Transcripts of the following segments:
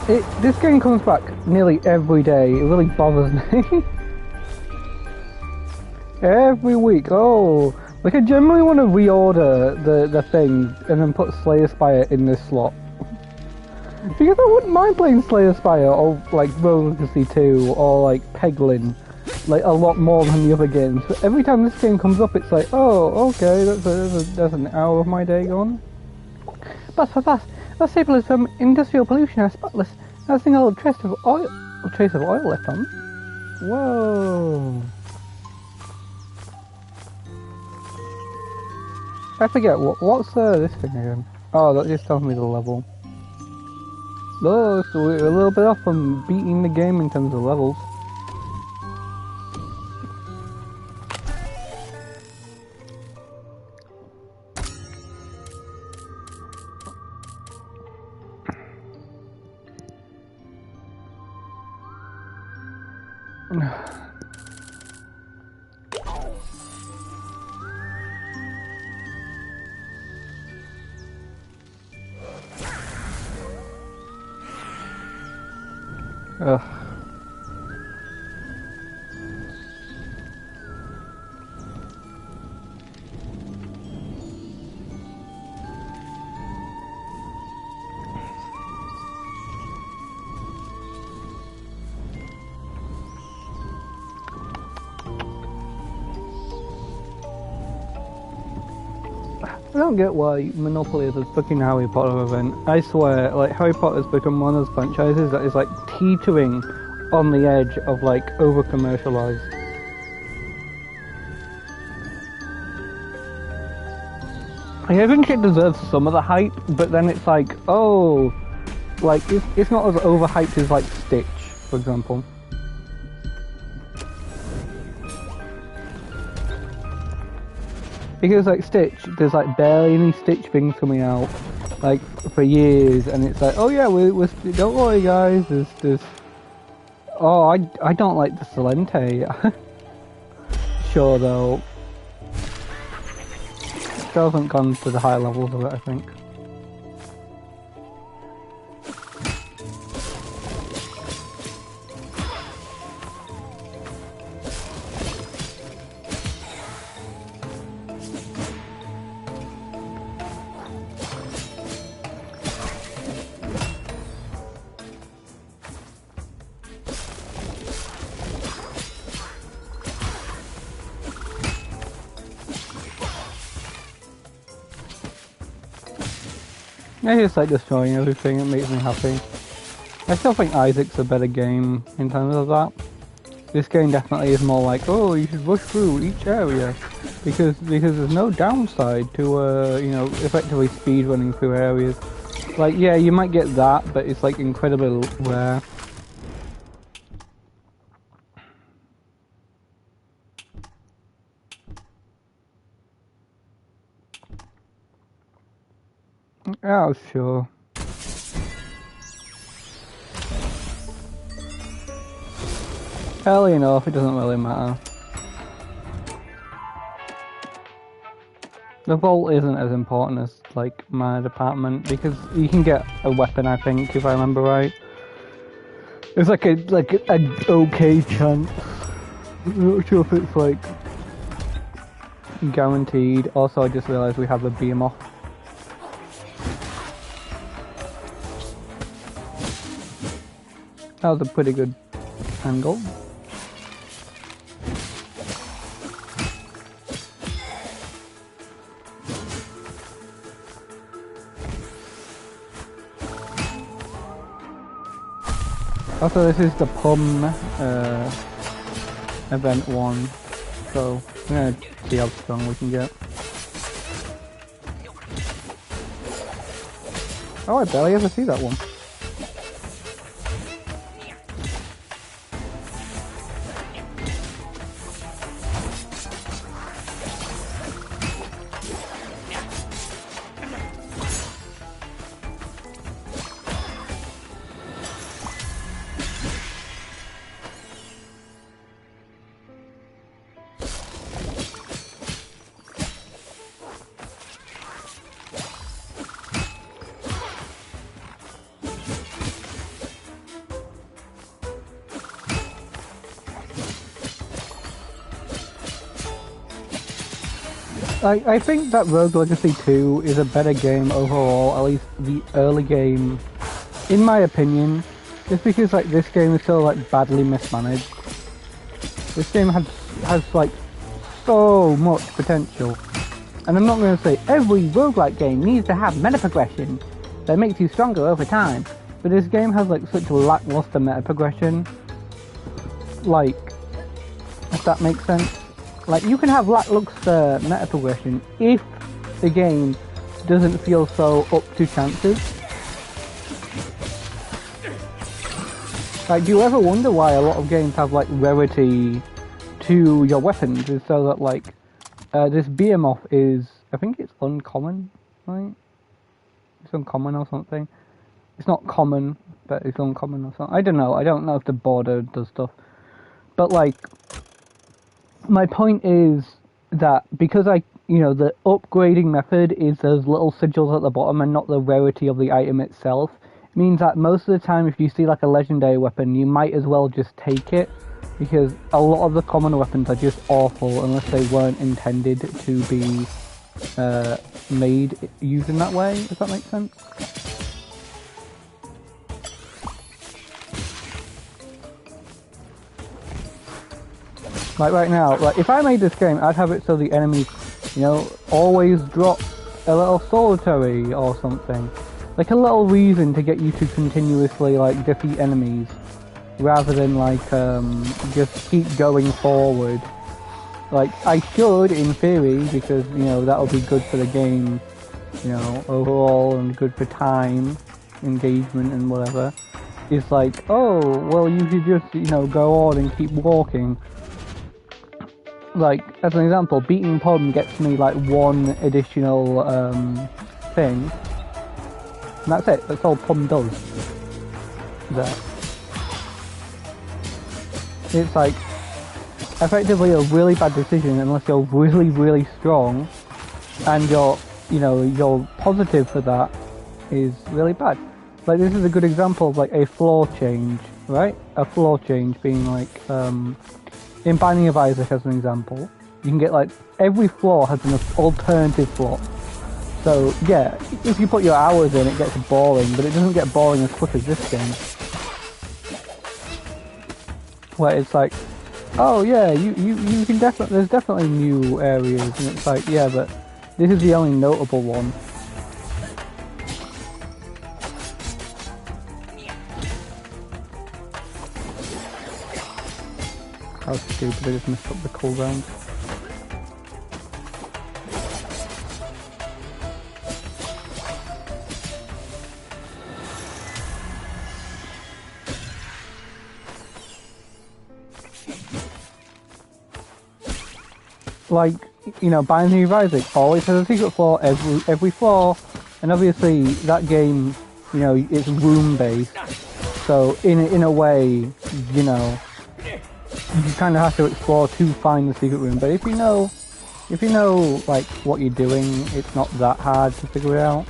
This game comes back nearly every day. It really bothers me. Every week. Oh, like I generally want to reorder the thing and then put Slayer Spire in this slot. Because I wouldn't mind playing Slayer Spire or like Roller Coaster 2 or like Peglin, like a lot more than the other games. But every time this game comes up, it's like, oh, okay, that's an hour of my day gone. But for that, as simple as from industrial pollution are spotless, not a single trace of oil left on. Whoa. I forget, what's this thing again? Oh, that just tells me the level. Oh, so we're a little bit off from beating the game in terms of levels. Ugh. I don't get why Monopoly is a fucking Harry Potter event. I swear, like, Harry Potter's become one of those franchises that is, like, teetering on the edge of, like, over-commercialized. I think it deserves some of the hype, but then it's like, oh, like, it's not as overhyped as, like, Stitch, for example. Because like Stitch, there's like barely any Stitch things coming out, like for years, and it's like, oh yeah, we're don't worry guys, there's oh I don't like the Salente. Sure though, still haven't gone to the high levels of it, I think. I just like destroying everything, it makes me happy. I still think Isaac's a better game in terms of that. This game definitely is more like, oh, you should rush through each area, because there's no downside to, you know, effectively speedrunning through areas. Like, yeah, you might get that, but it's like incredibly rare. Oh, sure. Hell, you know, it doesn't really matter. The vault isn't as important as, like, my department, because you can get a weapon, I think, if I remember right. It's like an okay chance. I'm not sure if it's, like, guaranteed. Also, I just realised we have a behemoth. That was a pretty good angle. Also, this is the PUM event 1, so I'm gonna see how strong we can get. Oh, I barely ever see that one. I think that Rogue Legacy 2 is a better game overall, at least the early game, in my opinion, just because like this game is so like badly mismanaged. This game has like so much potential. And I'm not going to say every roguelike game needs to have meta progression that makes you stronger over time, but this game has like such lackluster meta progression. Like, if that makes sense. Like, you can have lackluster meta progression if the game doesn't feel so up to chances. Like, do you ever wonder why a lot of games have like rarity to your weapons? Is so that like this behemoth is, I think it's uncommon, right? It's uncommon or something. It's not common, but it's uncommon or something. I don't know. I don't know if the border does stuff. But like, my point is that because the upgrading method is those little sigils at the bottom and not the rarity of the item itself, it means that most of the time if you see like a legendary weapon, you might as well just take it, because a lot of the common weapons are just awful unless they weren't intended to be made used in that way. Does that make sense? Like right now, like if I made this game, I'd have it so the enemies, always drop a little solitary or something. Like a little reason to get you to continuously like defeat enemies, rather than like just keep going forward. Like I should, in theory, because that'll be good for the game, overall, and good for time, engagement, and whatever. It's like, oh, well, you should just go on and keep walking. Like, as an example, beating Pom gets me like one additional thing. And that's it, that's all Pom does. There. It's like, effectively a really bad decision unless you're really, really strong and your positive for that is really bad. Like, this is a good example of like a floor change, right? A floor change being like, in Binding of Isaac, as an example, you can get like every floor has an alternative floor. So yeah, if you put your hours in, it gets boring, but it doesn't get boring as quick as this game. Where it's like, oh yeah, you can definitely, there's definitely new areas, and it's like, yeah, but this is the only notable one. How stupid, I just messed up the cooldown. Like, Binding of Isaac always has a secret floor every floor, and obviously that game, it's room based, so in a way, you kind of have to explore to find the secret room. But if you know like what you're doing, it's not that hard to figure it out.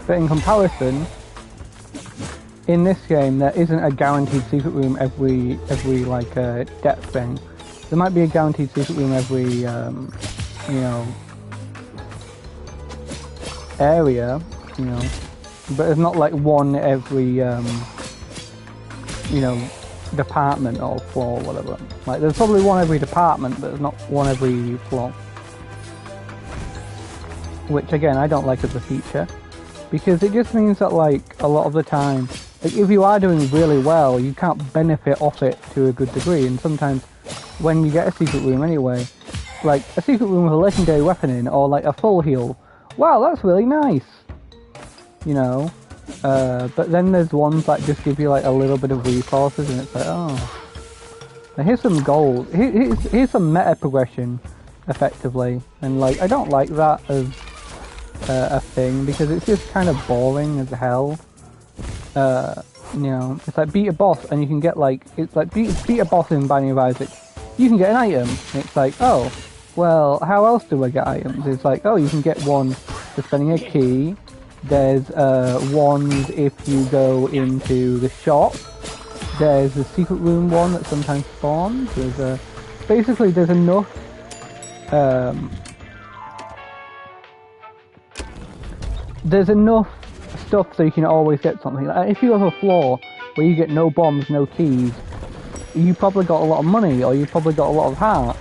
But in comparison, in this game, there isn't a guaranteed secret room every like depth thing. There might be a guaranteed secret room every area, but there's not like one every department or floor or whatever. Like there's probably one every department, but there's not one every floor. Which again, I don't like as a feature, because it just means that like a lot of the time, like if you are doing really well, you can't benefit off it to a good degree, and sometimes when you get a secret room anyway, like a secret room with a legendary weapon in, or like a full heal, wow, that's really nice, but then there's ones that just give you like a little bit of resources, and it's like, oh, now here's some gold, here's some meta progression, effectively, and like I don't like that as a thing, because it's just kind of boring as hell. It's like beat a boss and you can get like, it's like beat a boss in Binding of Isaac, you can get an item, and it's like, oh, well, how else do I get items? It's like, oh, you can get one for spending a key, there's ones if you go into the shop, There's a secret room one that sometimes spawns. Basically there's enough stuff so you can always get something. Like, if you have a floor where you get no bombs, no keys, you probably got a lot of money, or you probably got a lot of hearts.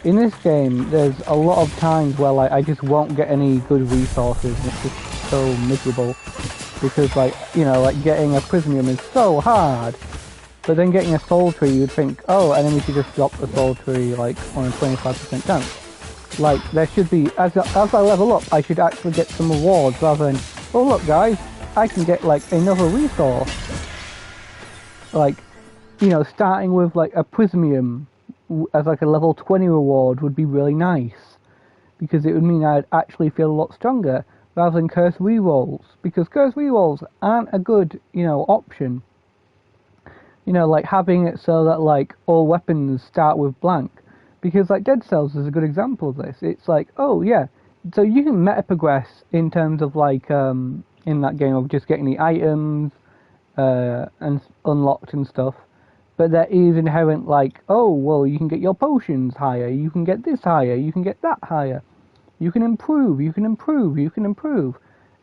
In this game, there's a lot of times where like I just won't get any good resources, and it's just so miserable. Because like, you know, like getting a prismium is so hard. But then getting a soul tree, you'd think, oh, enemy should just drop the soul tree like on a 25% chance. Like, there should be, as I level up, I should actually get some rewards rather than, oh look guys, I can get like another resource. Like, you know, starting with like a prismium as like a level 20 reward would be really nice. Because it would mean I'd actually feel a lot stronger rather than curse rerolls. Because curse rerolls aren't a good, you know, option. You know, like having it so that like all weapons start with blank. Because like Dead Cells is a good example of this. It's like, oh yeah, so you can meta progress in terms of like in that game of just getting the items and unlocked and stuff. But there is inherent like, oh well, you can get your potions higher, you can get this higher, you can get that higher. You can improve, you can improve, you can improve.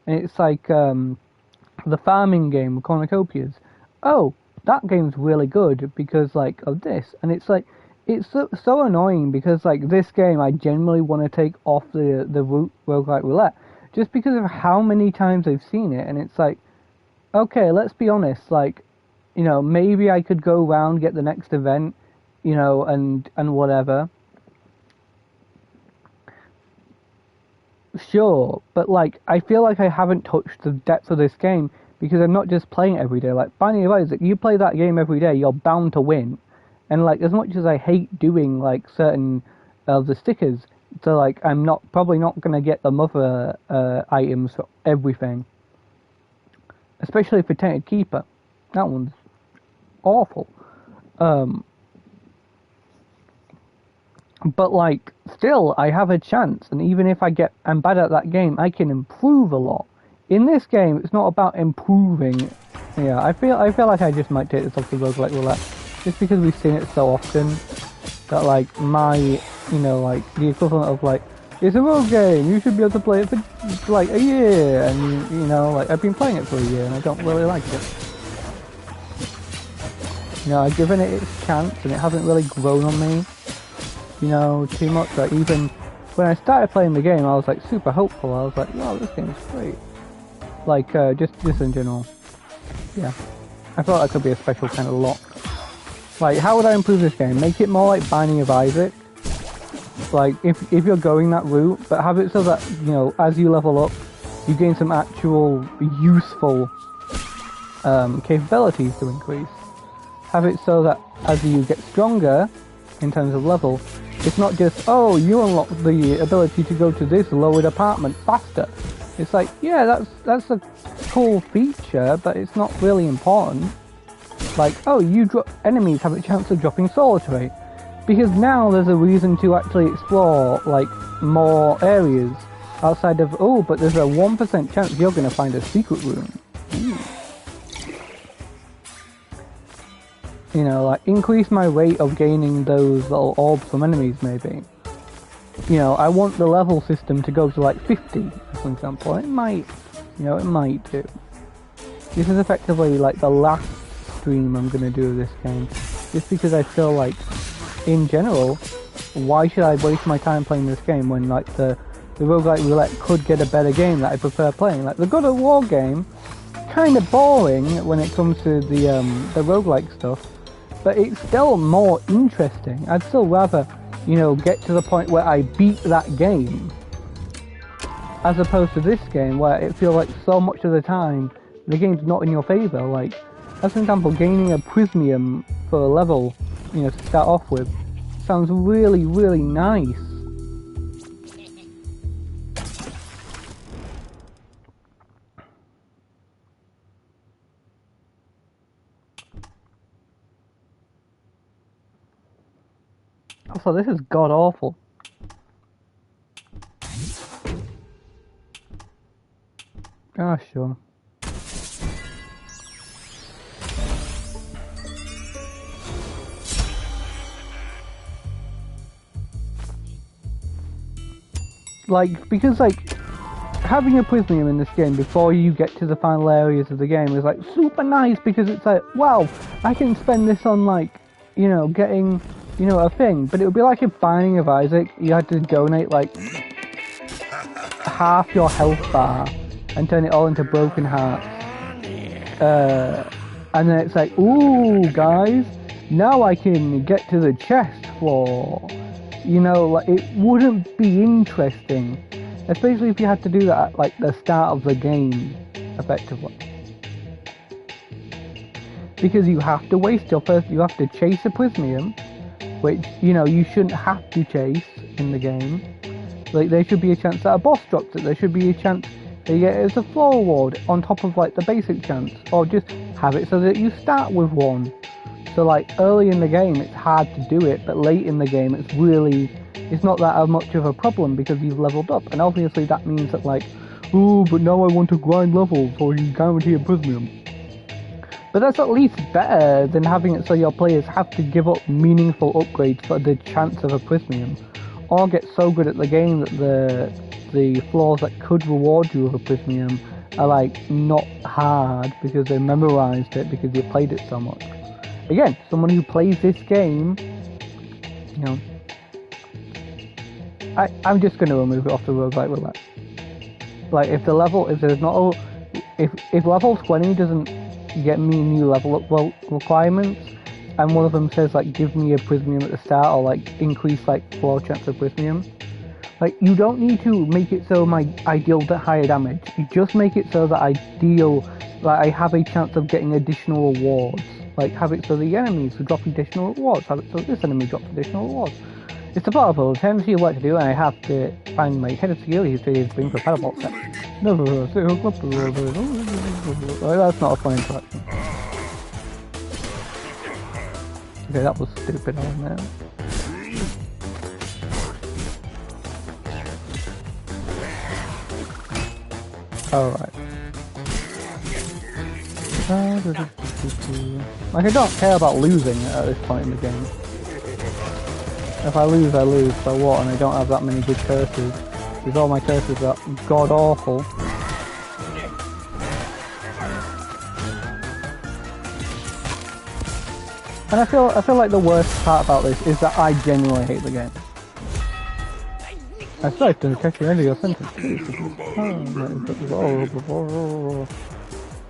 And it's like the farming game with cornucopias. Oh, that game's really good because like of this, and it's like it's so annoying because like this game I generally want to take off the roguelike roulette just because of how many times I've seen it, and it's like, okay, let's be honest, like, you know, maybe I could go around, get the next event, you know, and whatever. Sure, but like I feel like I haven't touched the depth of this game. Because I'm not just playing it every day. Like, Binding of Isaac, you play that game every day, you're bound to win. And, like, as much as I hate doing, like, certain of the stickers, so, like, I'm probably not going to get the mother items for everything. Especially for Tainted Keeper. That one's awful. But, like, still, I have a chance. And even if I'm bad at that game, I can improve a lot. In this game, it's not about improving. Yeah, I feel like I just might take this off the roguelike roulette, just because we've seen it so often that like you know, like the equivalent of like, it's a rogue game, you should be able to play it for like a year, and you know, like I've been playing it for a year and I don't really like it. You know, I've given it its chance and it hasn't really grown on me, you know, too much. Like even when I started playing the game, I was like super hopeful. I was like, wow, this game's great. Like, just in general. Yeah. I thought that could be a special kind of lock. Like, how would I improve this game? Make it more like Binding of Isaac. Like, if you're going that route, but have it so that, you know, as you level up, you gain some actual useful capabilities to increase. Have it so that as you get stronger, in terms of level, it's not just, oh, you unlock the ability to go to this lowered apartment faster. It's like, yeah, that's a cool feature, but it's not really important. Like, oh, enemies have a chance of dropping soul tree. Because now there's a reason to actually explore, like, more areas outside of, oh, but there's a 1% chance you're going to find a secret room. Ooh. You know, like, increase my rate of gaining those little orbs from enemies, maybe. You know, I want the level system to go to like 50, for example. It might, you know, it might do. This is effectively like the last stream I'm going to do of this game. Just because I feel like, in general, why should I waste my time playing this game when like the roguelike roulette could get a better game that I prefer playing. Like the God of War game, kind of boring when it comes to the roguelike stuff, but it's still more interesting. I'd still rather, you know, get to the point where I beat that game, as opposed to this game where it feels like so much of the time the game's not in your favour. Like, as an example, gaining a prismium for a level, you know, to start off with, sounds really, really nice. Also, this is god awful. Ah, sure. Like, because, like, having a prismium in this game before you get to the final areas of the game is, like, super nice, because it's like, wow, I can spend this on, like, you know, getting, you know, a thing. But it would be like if Binding of Isaac, you had to donate, like, half your health bar and turn it all into broken hearts. And then it's like, ooh, guys, now I can get to the chest floor. You know, like, it wouldn't be interesting. Especially if you had to do that at, like, the start of the game, effectively. Because you have to waste your first, you have to chase a prismium, which, you know, you shouldn't have to chase in the game. Like, there should be a chance that a boss drops it, there should be a chance that you get it as a floor reward on top of, like, the basic chance. Or just have it so that you start with one. So, like, early in the game it's hard to do it, but late in the game it's not that much of a problem because you've leveled up. And obviously that means that, like, ooh, but now I want to grind levels so you can guarantee a prismium. But that's at least better than having it so your players have to give up meaningful upgrades for the chance of a prismium. Or get so good at the game that the floors that could reward you with a prismium are, like, not hard because they memorized it because you played it so much. Again, someone who plays this game, you know, I'm just going to remove it off the roguelike roulette. Like, if level 20 doesn't get me new level up requirements, and one of them says, like, give me a prismium at the start, or, like, increase, like, floor chance of prismium, like, you don't need to make it so I deal higher damage. You just make it so that I have a chance of getting additional rewards. Like, have it so the enemies will drop additional rewards, have it so this enemy drops additional rewards. It's a part of tendency of what to do, and I have to find my head of security history is being prepared about that. That's not a fun interaction. Okay, that was stupid, I know. Alright. Like, I don't care about losing at this point in the game. If I lose, I lose, so what? And I don't have that many good curses. Because all my curses are god-awful. And I feel like the worst part about this is that I genuinely hate the game. I strike to catch the end of your sentence.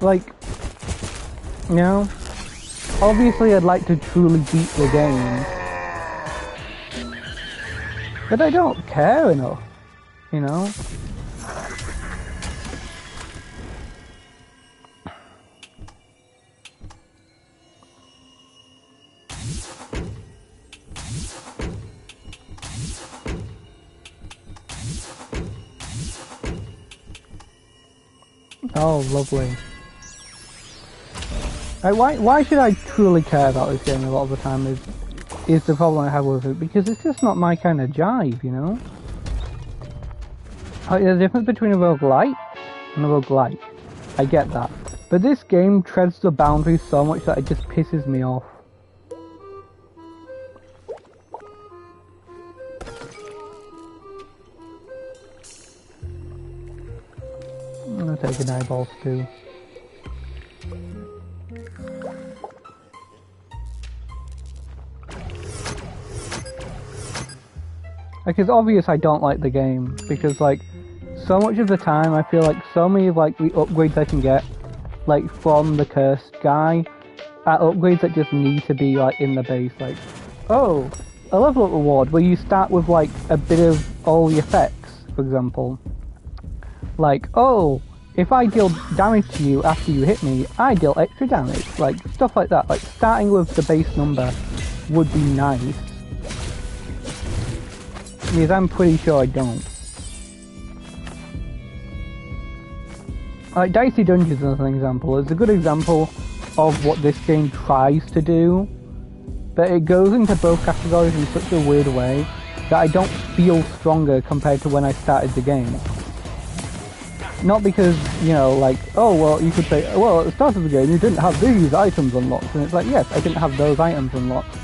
Like, you know, obviously I'd like to truly beat the game, but I don't care enough, you know? Oh, lovely. Why should I truly care about this game a lot of the time is the problem I have with it, because it's just not my kind of jive, you know? Like, there's a difference between a roguelite and a roguelike. I get that. But this game treads the boundaries so much that it just pisses me off. I'm gonna take an eyeball too. Like, it's obvious I don't like the game, because, like, so much of the time I feel like so many of, like, the upgrades I can get, like, from the cursed guy, are upgrades that just need to be, like, in the base. Like, oh, a level up reward where you start with, like, a bit of all the effects, for example. Like, oh, if I deal damage to you after you hit me, I deal extra damage. Like, stuff like that. Like, starting with the base number would be nice. Because I'm pretty sure I don't. Like, Dicey Dungeons as an example is a good example of what this game tries to do, but it goes into both categories in such a weird way that I don't feel stronger compared to when I started the game. Not because, you know, like, oh, well, you could say, well, at the start of the game you didn't have these items unlocked, and it's like, yes, I didn't have those items unlocked,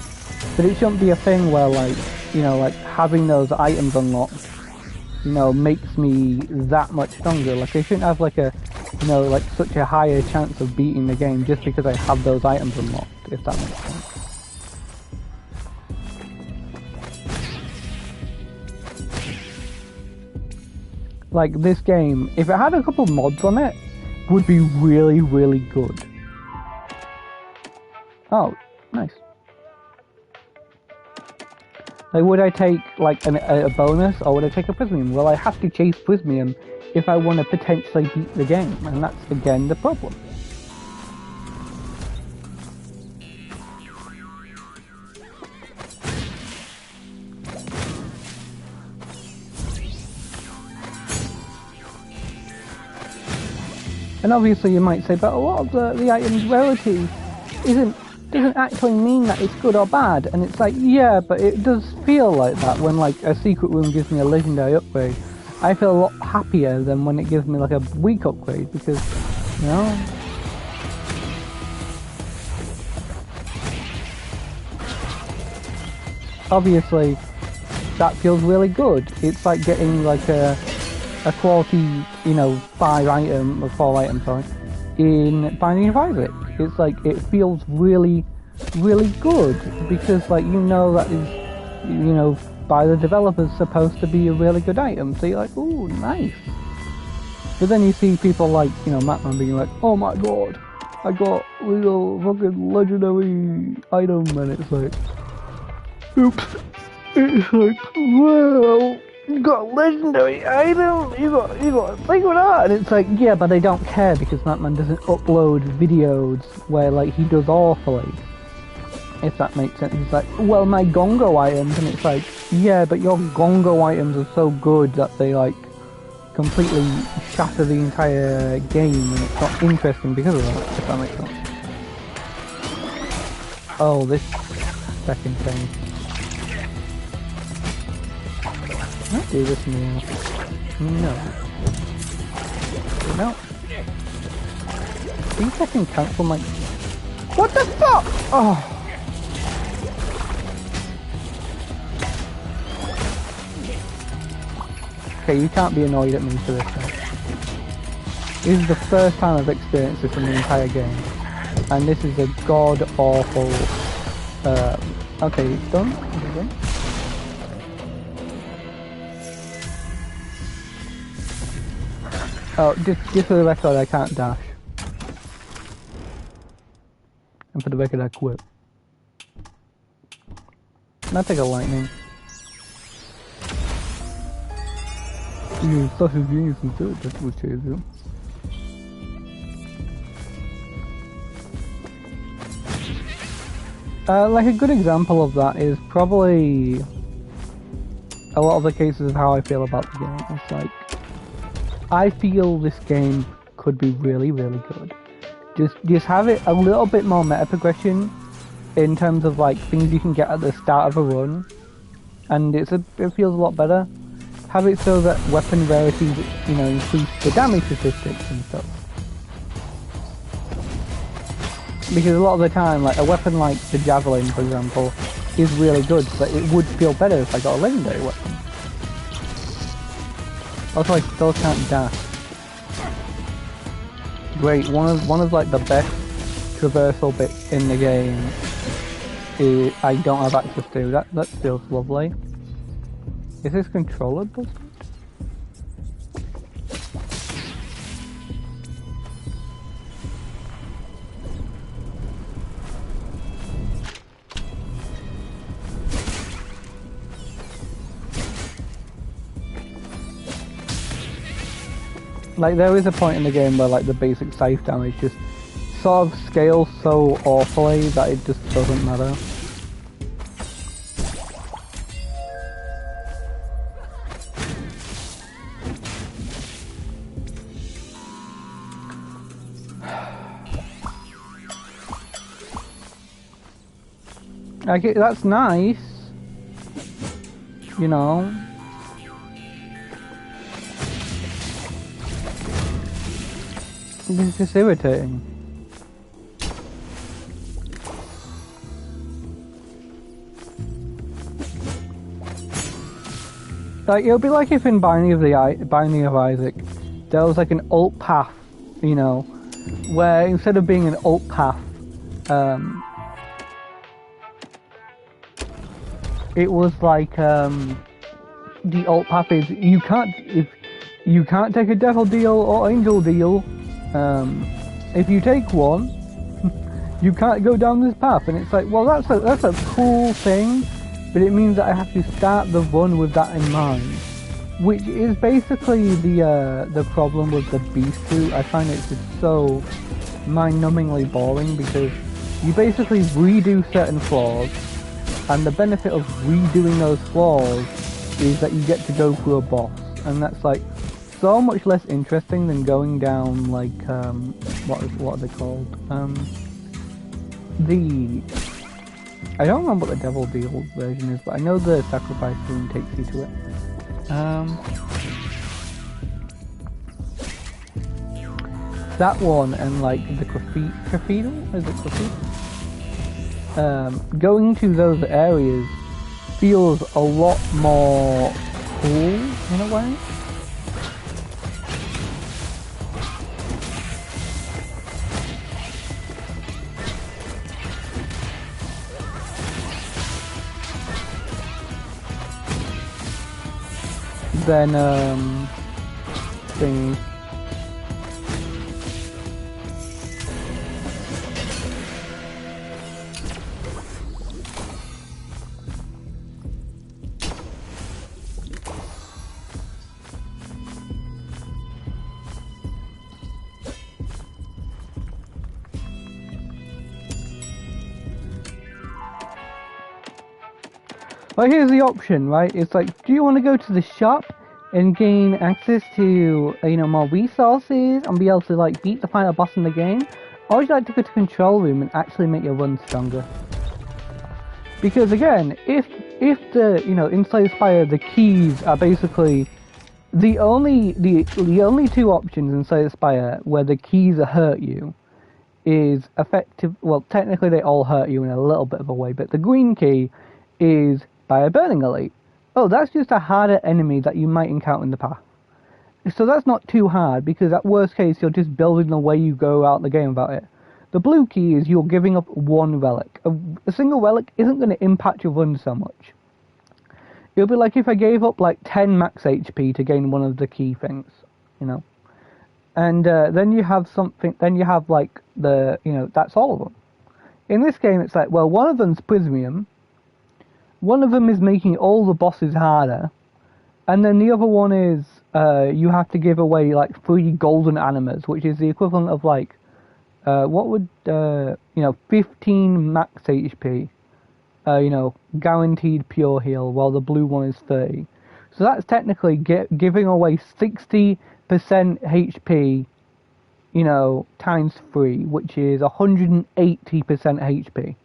but it shouldn't be a thing where, like, you know, like, having those items unlocked you know, makes me that much stronger. Like, I shouldn't have like a, you know, like such a higher chance of beating the game just because I have those items unlocked, if that makes sense. Like, this game, if it had a couple mods on it, would be really, really good. Oh, nice. Like, would I take, like, a bonus, or would I take a Prismium? Well, I have to chase Prismium if I want to potentially beat the game, and that's, again, the problem. And obviously you might say, but a lot of the item's rarity doesn't actually mean that it's good or bad. And it's like, yeah, but it does feel like that when like a secret room gives me a legendary upgrade. I feel a lot happier than when it gives me like a weak upgrade because, you know. Obviously, that feels really good. It's like getting like a quality, you know, 4 items, sorry, in Binding of Isaac. It's like, it feels really, really good, because like, you know, that is, you know, by the developers supposed to be a really good item, so you're like, ooh, nice. But then you see people like, you know, Matman being like, oh my god, I got real fucking legendary item, and it's like, oops. It's like, well, you got a legendary item, you got a thing with that, and it's like, yeah, but I don't care because Matman doesn't upload videos where like he does awfully, if that makes sense. He's like, well, my Gongo items, and it's like, yeah, but your Gongo items are so good that they like completely shatter the entire game, and it's not interesting because of that, if that makes sense. Oh, this second thing. Can I do this now? No. No. I think I can cancel my... What the fuck? Oh. Okay, you can't be annoyed at me for this one. This is the first time I've experienced this in the entire game. And this is a god-awful... okay, it's done. Is it done? Oh, just for the record, I can't dash. And for the record, I quit. Can I take a lightning? You're such a genius instead, that's what chase you. Like a good example of that is probably a lot of the cases of how I feel about the game. It's like, I feel this game could be really, really good. Just have it a little bit more meta progression in terms of like things you can get at the start of a run, and it feels a lot better. Have it so that weapon rarities, you know, increase the damage statistics and stuff. Because a lot of the time, like a weapon like the javelin, for example, is really good, but it would feel better if I got a legendary weapon. Also, I still can't dash. Great, one of like the best traversal bits in the game is I don't have access to. That feels lovely. Is this controller busted? Like, there is a point in the game where, like, the basic safe damage just sort of scales so awfully that it just doesn't matter. Like, that's nice, you know. It's just irritating. Like, it would be like if in Binding of Isaac, there was like an alt path, you know, where instead of being an alt path, it was like the alt path is you can't take a devil deal or angel deal. If you take one, you can't go down this path, and it's like, well, that's a cool thing, but it means that I have to start the run with that in mind, which is basically the problem with the Beast route. I find it just so mind-numbingly boring because you basically redo certain floors, and the benefit of redoing those floors is that you get to go through a boss, and that's like so much less interesting than going down like what are they called? I don't remember what the Devil Deal version is, but I know the Sacrifice room takes you to it. That one and like the Cathedral? Is it Cathedral? Going to those areas feels a lot more cool in a way. Then things. Well, here's the option, right? It's like, do you want to go to the shop and gain access to, you know, more resources and be able to, like, beat the final boss in the game? Or would you like to go to the control room and actually make your run stronger? Because, again, if the, you know, in Slay Spire, the keys are basically the only two options in Slay Spire where the keys hurt you is effective. Well, technically they all hurt you in a little bit of a way, but the green key is by a burning elite. Oh, that's just a harder enemy that you might encounter in the path. So that's not too hard, because at worst case you're just building the way you go out the game about it. The blue key is you're giving up one relic. A single relic isn't going to impact your run so much. It'll be like if I gave up like 10 max HP to gain one of the key things, you know. And then you have something, then you have like the, you know, that's all of them. In this game it's like, well, one of them's Prismium, one of them is making all the bosses harder, and then the other one is you have to give away like 3 golden animas, which is the equivalent of like what would you know, 15 max HP, you know, guaranteed pure heal, while the blue one is 30. So that's technically giving away 60% HP, you know, times 3, which is 180% HP.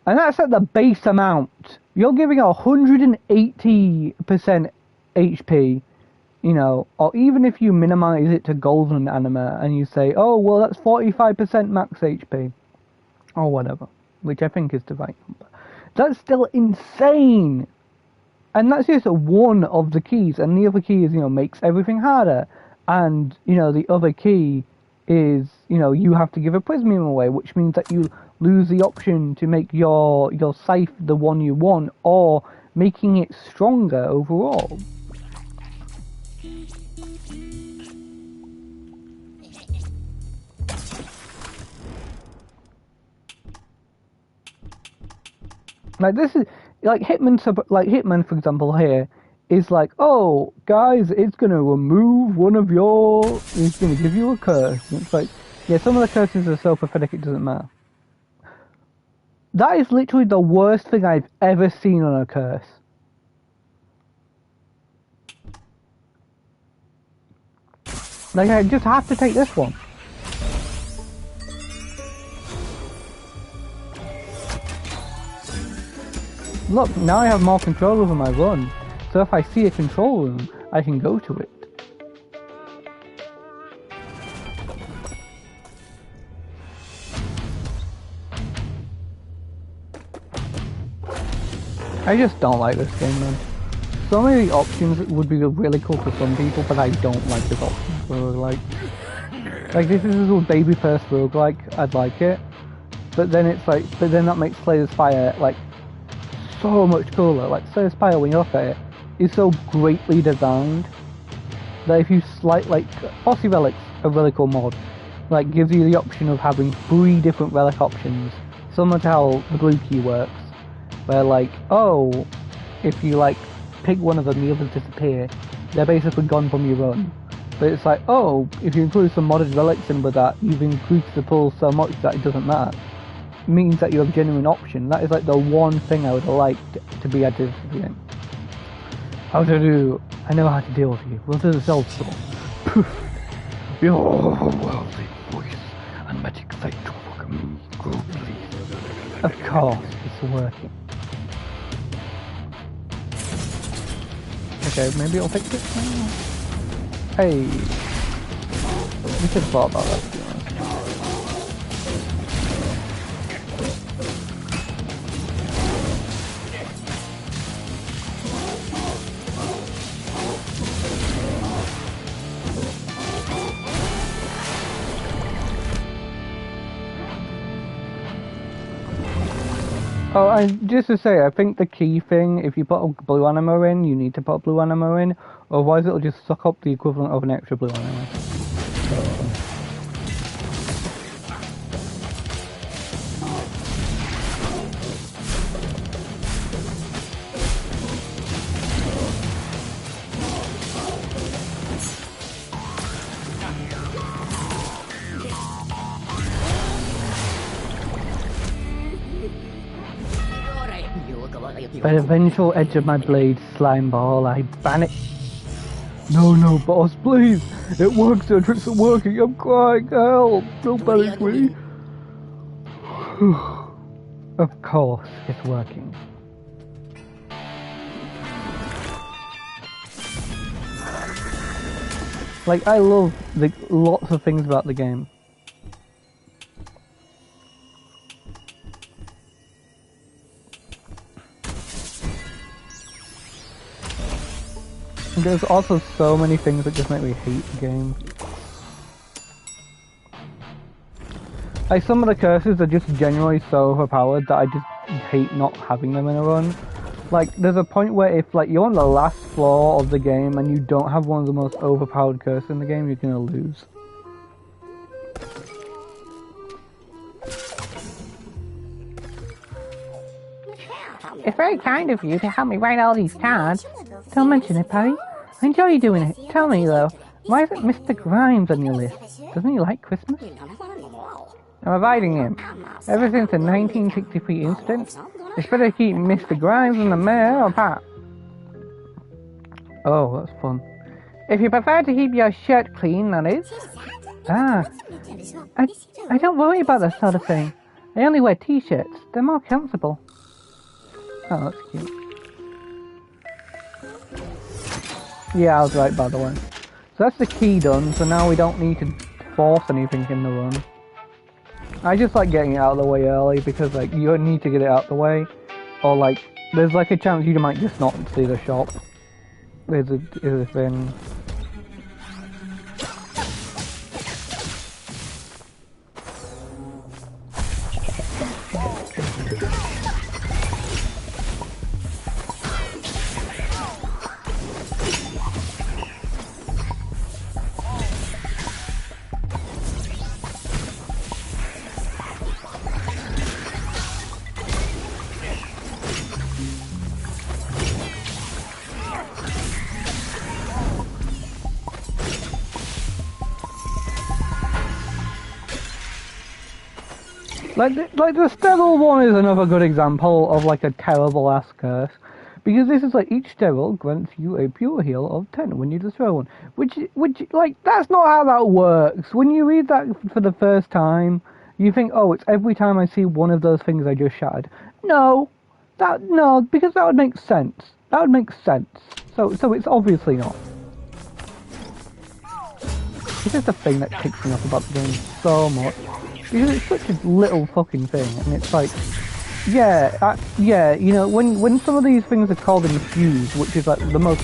And that's at the base amount. You're giving 180% HP, you know, or even if you minimize it to golden anima and you say, oh, well, that's 45% max HP, or whatever, which I think is the right number. That's still insane. And that's just one of the keys, and the other key is, you know, makes everything harder. And, you know, the other key is, you know, you have to give a Prismium away, which means that you lose the option to make your scythe the one you want, or making it stronger overall. Like, this is like Hitman, for example, here is like, oh guys, it's gonna remove one of your, it's gonna give you a curse. And it's like, yeah, some of the curses are so pathetic it doesn't matter. That is literally the worst thing I've ever seen on a curse. Like, I just have to take this one. Look, now I have more control over my run, so if I see a control room, I can go to it. I just don't like this game, man. so many options would be really cool for some people, but I don't like this option for roguelike. Like, this is a baby first roguelike, I'd like it. But then it's like, but then that makes Slayer's Spire, like, so much cooler. Like, Slayer's Spire, when you look at it, is so greatly designed that if you like, Bossy Relic's a really cool mod. Like, gives you the option of having 3 different relic options, similar to how the blue key works. Where, like, oh, if you, like, pick one of them, the others disappear. They're basically gone from your run. But it's like, oh, if you include some modded relics in with that, you've increased the pool so much that it doesn't matter. It means that you have a genuine option. That is like the one thing I would like to be added to the game. How to do? I know how to deal with you. We'll do the self-store. Poof. Your worldly voice and magic sight to welcome me. Go, please. Of course, it's working. Okay, maybe I'll fix it now. Hey, we should have thought about that, to be honest. Oh, and just to say, I think the key thing, if you put a blue anima in, you need to put a blue anima in, otherwise it'll just suck up the equivalent of an extra blue anima. By the vengeful edge of my blade, slime ball, I ban it. No, boss, please! It works, the tricks are working, I'm crying, help! Don't panic me! Of course, it's working. Like, I love lots of things about the game. There's also so many things that just make me hate the game. Like, some of the curses are just generally so overpowered that I just hate not having them in a run. Like, there's a point where if, like, you're on the last floor of the game and you don't have one of the most overpowered curses in the game, you're gonna lose. It's very kind of you to help me write all these cards. Don't mention it, Patty. I enjoy doing it. Tell me, though, why isn't Mr. Grimes on your list? Doesn't he like Christmas? I'm avoiding him. Ever since the 1963 incident, it's better keep Mr. Grimes in the mayor or Pat. Oh, that's fun. If you prefer to keep your shirt clean, that is. Ah, I don't worry about that sort of thing. I only wear t-shirts. They're more comfortable. Oh, that's cute. Yeah, I was right, by the way. So that's the key done, so now we don't need to force anything in the run. I just like getting it out of the way early, because, like, you need to get it out of the way. Or, like, there's, like, a chance you might just not see the shop. Is a thing. Like the sterile one is another good example of like a terrible ass curse, because this is like each sterile grants you a pure heal of 10 when you destroy one, which like that's not how that works. When you read that for the first time, you think, oh, it's every time I see one of those things I just shattered. No, because that would make sense. That would make sense. So it's obviously not. This is the thing that ticks me off about the game so much. Because it's such a little fucking thing, and it's like, yeah, you know, when some of these things are called infuse, which is like the most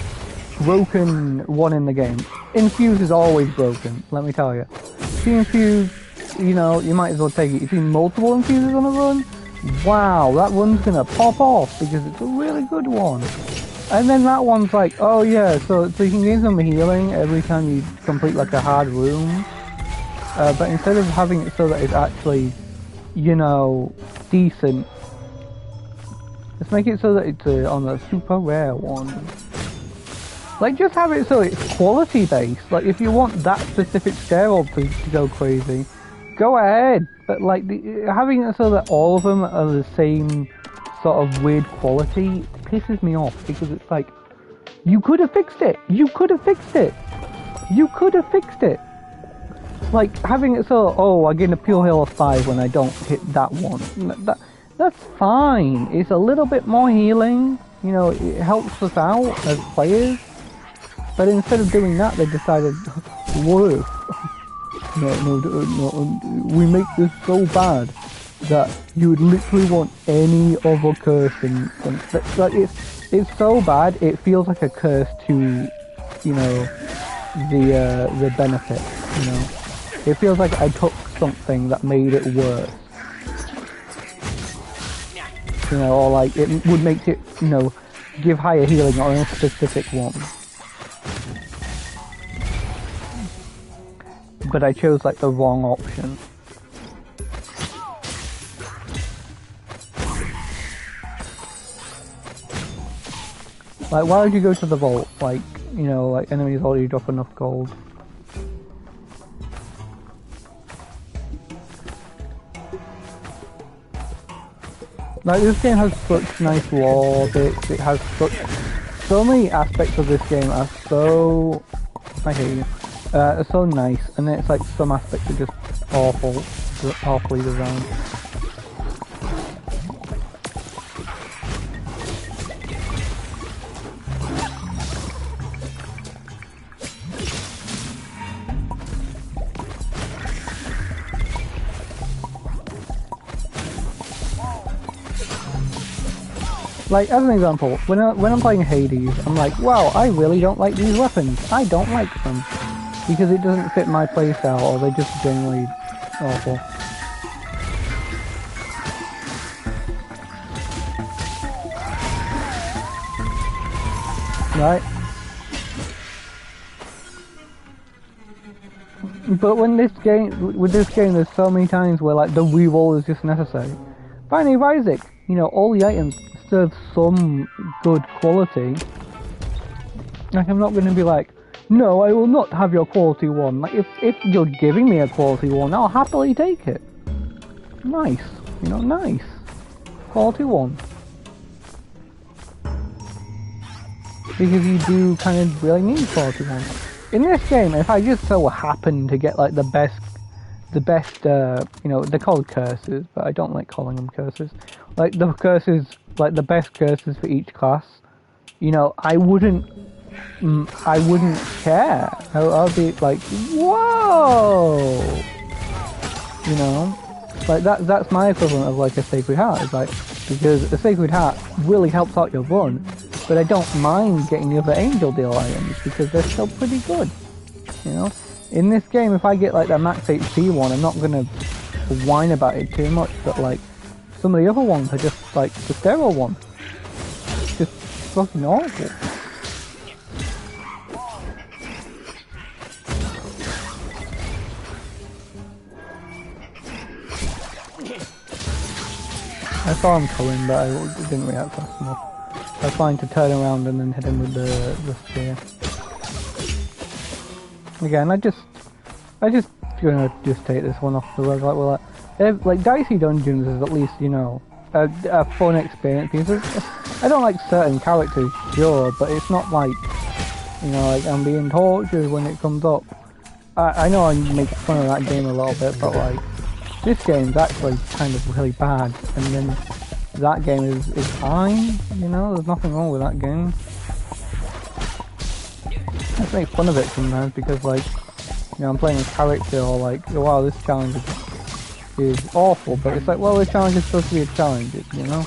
broken one in the game. Infuse is always broken, let me tell you. If you infuse, you know, you might as well take it. If you multiple infuses on a run, wow, that one's gonna pop off because it's a really good one. And then that one's like, oh yeah, so you can gain some healing every time you complete like a hard room. But instead of having it so that it's actually, you know, decent, let's make it so that it's on a super rare one. Like, just have it so it's quality based. Like, if you want that specific steroid to go crazy, go ahead. But like, having it so that all of them are the same sort of weird quality pisses me off, because it's like, you could have fixed it. You could have fixed it. You could have fixed it. Like, having it so, oh, I get a pure heal of 5 when I don't hit that one. That's fine. It's a little bit more healing. You know, it helps us out as players. But instead of doing that, they decided, what if? No, we make this so bad that you would literally want any other curse and like, it's so bad, it feels like a curse to, you know, the benefit, you know. It feels like I took something that made it worse. You know, or like, it would make it, you know, give higher healing on a specific one. But I chose like the wrong option. Like, why would you go to the vault? Like, you know, like enemies already drop enough gold. Like, this game has such nice lore bits, it has so many aspects of this game are so, I hate you, are so nice, and then it's like some aspects are just awfully designed. Like, as an example, when I'm playing Hades, I'm like, wow, I really don't like these weapons. I don't like them. Because it doesn't fit my playstyle, or they're just generally awful. Right? But with this game, there's so many times where, like, the reroll is just necessary. Finally, Isaac, you know, all the items serve some good quality. Like, I'm not going to be like, no, I will not have your quality one. Like, if you're giving me a quality one, I'll happily take it. Nice. You know, nice. Quality one. Because you do kind of really need quality one. In this game, if I just so happen to get, like, the best, you know, they're called curses, but I don't like calling them curses. Like, the curses, like, the best curses for each class, you know, I wouldn't care. I'll be like, whoa! You know? Like, that's my equivalent of, like, a Sacred Heart. It's like, because a Sacred Heart really helps out your run, but I don't mind getting the other Angel Deal items, because they're still pretty good. You know? In this game, if I get, like, the max HP one, I'm not gonna whine about it too much, but, like, some of the other ones are just, like, the sterile one. It's just fucking awful. I saw him coming, but I didn't react fast enough. I was trying to turn around and then hit him with the spear. Again, I just gonna just take this one off the road. Like, well, like Dicey Dungeons is at least, you know, a fun experience, because I don't like certain characters, sure, but it's not like, you know, like I'm being tortured when it comes up. I know I make fun of that game a little bit, but like, this game's actually kind of really bad, and then that game is fine, you know, there's nothing wrong with that game. I just make fun of it sometimes because, like, you know, I'm playing a character, or like, wow, this challenge is is awful, but it's like, well, the challenge is supposed to be a challenge, you know?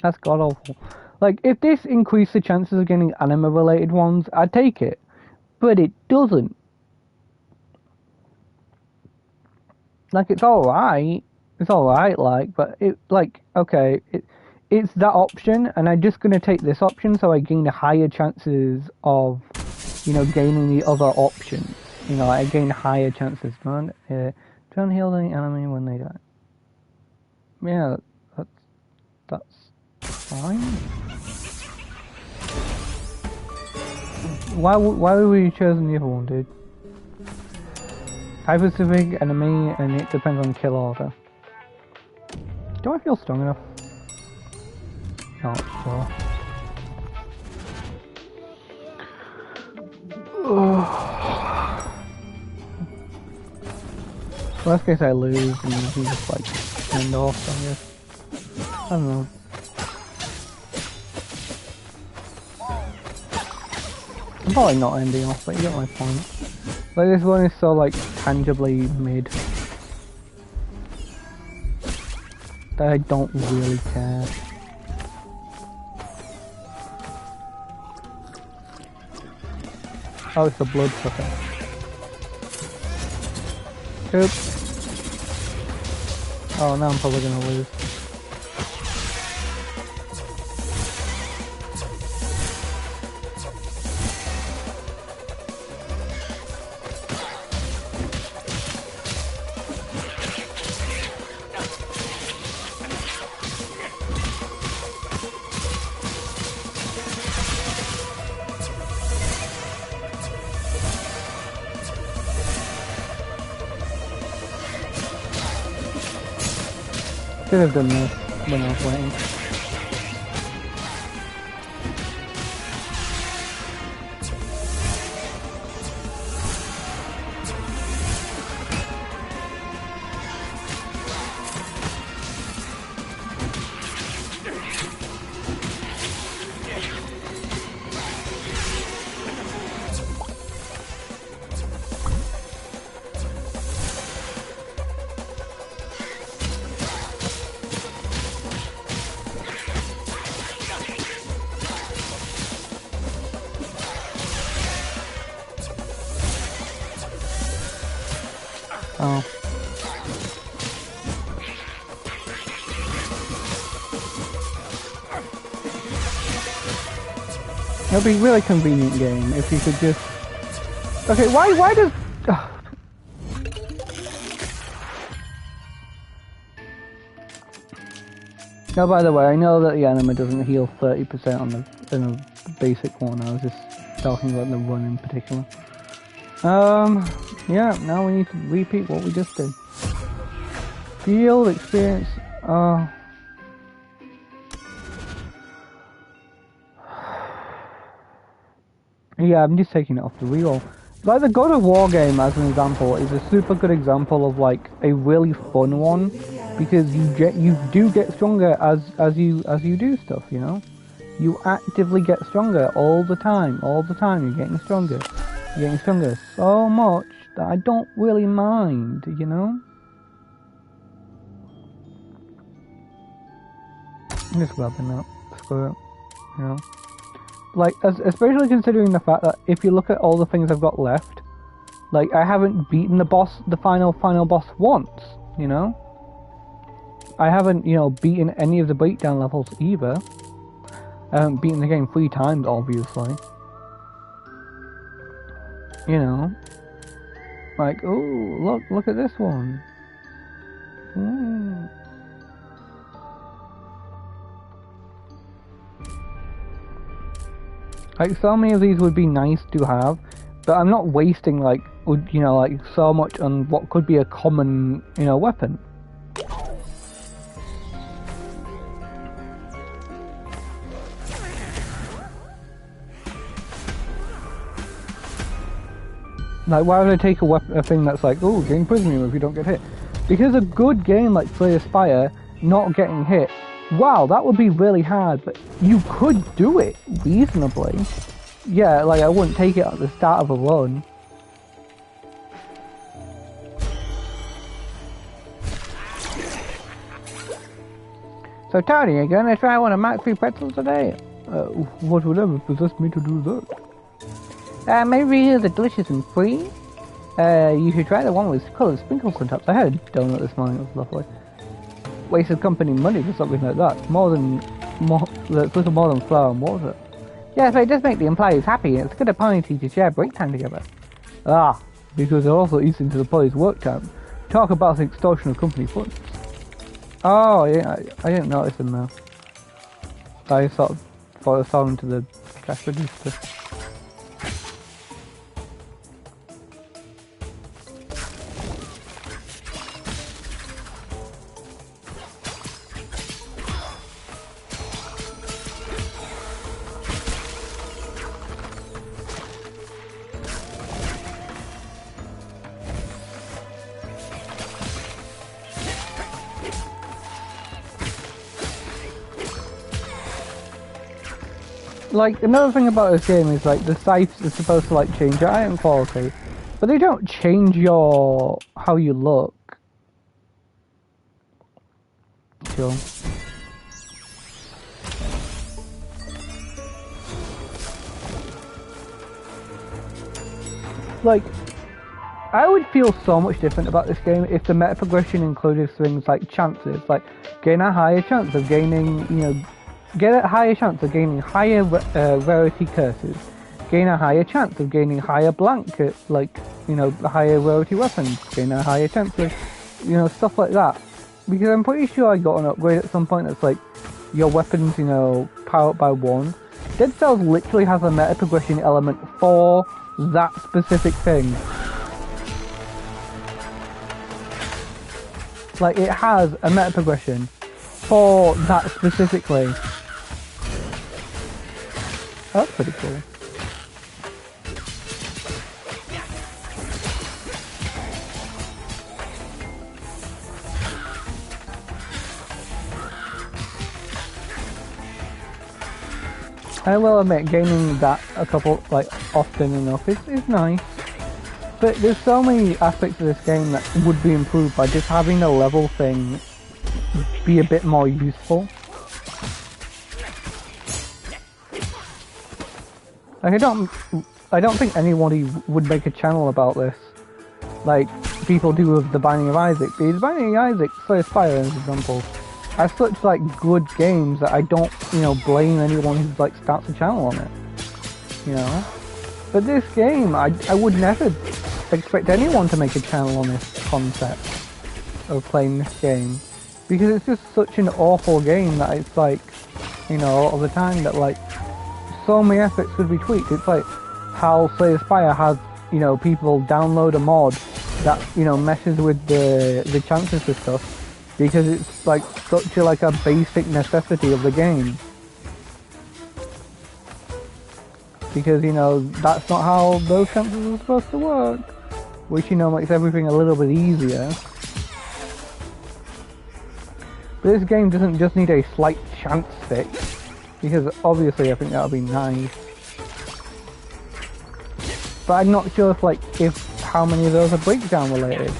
That's god awful. Like, if this increased the chances of getting anime-related ones, I'd take it. But it doesn't. Like, it's alright. It's alright, like, but it, like, okay, it's that option, and I'm just gonna take this option so I gain higher chances of, you know, gaining the other options. You know, I gain higher chances. Don't heal any enemy when they die. Yeah, that's fine. Why would we chosen the other one, dude? Hyper-specific enemy, and it depends on kill order. Do I feel strong enough? Not sure. Worst case I lose, and you can just like end off, I guess. I don't know. I'm probably not ending off, but you get my point. Like, this one is so, like, tangibly mid that I don't really care. Oh, it's the bloodsucker. Oops. Oh, now I'm probably gonna lose. Should have done this when I was waiting. Oh. It would be a really convenient game if you could just... Okay, why does... Now, by the way, I know that the anima doesn't heal 30% on the basic one. I was just talking about the one in particular. Yeah, now we need to repeat what we just did. Field experience, yeah, I'm just taking it off the reroll. Like the God of War game, as an example, is a super good example of like a really fun one, because you do get stronger as you do stuff, you know? You actively get stronger all the time, you're getting stronger. You're getting stronger so much that I don't really mind, you know? I'm just rubbing up, screw it, you know? Like, especially considering the fact that if you look at all the things I've got left, like, I haven't beaten the final boss once, you know? I haven't, you know, beaten any of the breakdown levels either. I haven't beaten the game 3 times, obviously. You know? Like, oh, look at this one. Like, so many of these would be nice to have, but I'm not wasting, like, you know, like, so much on what could be a common, you know, weapon. Like, why would I take a thing that's like, oh, gain prison if you don't get hit? Because a good game like Slay the Spire, not getting hit, wow, that would be really hard, but you could do it reasonably. Yeah, like I wouldn't take it at the start of a run. So Tony, you gonna try one of Max 3 pretzels today? What would ever possess me to do that? Maybe the delicious and free? You should try the one with coloured sprinkles on top. I had a donut this morning, it was lovely. Wasted company money for something like that. It's little more than flour and water. Yeah, so it does make the employees happy, and it's a good opportunity to share break time together. Ah, because it also eats into the employees' work time. Talk about the extortion of company funds. Oh, yeah, I didn't notice them though. I sort of thought I saw them to the cash register. Like, another thing about this game is, like, the sights are supposed to, like, change your item quality, but they don't change how you look. Sure. Like, I would feel so much different about this game if the meta progression included things like chances, like, gain a higher chance of gaining, get a higher chance of gaining higher rarity curses, gain a higher chance of gaining higher blanket, higher rarity weapons, gain a higher chance of, stuff like that. Because I'm pretty sure I got an upgrade at some point that's like, your weapons, power up by 1. Dead Cells literally has a meta progression element for that specific thing. Like, it has a meta progression for that specifically. That's pretty cool. I will admit, gaining that often enough is nice. But there's so many aspects of this game that would be improved by just having the level thing be a bit more useful. Like, I don't think anybody would make a channel about this, like people do with the Binding of Isaac. Because Binding of Isaac, Slay the Spire, as example, are such like good games that I don't, blame anyone who like starts a channel on it. But this game, I would never expect anyone to make a channel on this concept of playing this game, because it's just such an awful game that it's like, a lot of the time that like so many aspects could be tweaked. It's like how Slay the Spire has, people download a mod that, meshes with the chances and stuff, because it's like such a basic necessity of the game. Because, that's not how those chances are supposed to work, which, makes everything a little bit easier. But this game doesn't just need a slight chance fix, because obviously I think that would be nice. But I'm not sure if how many of those are breakdown related.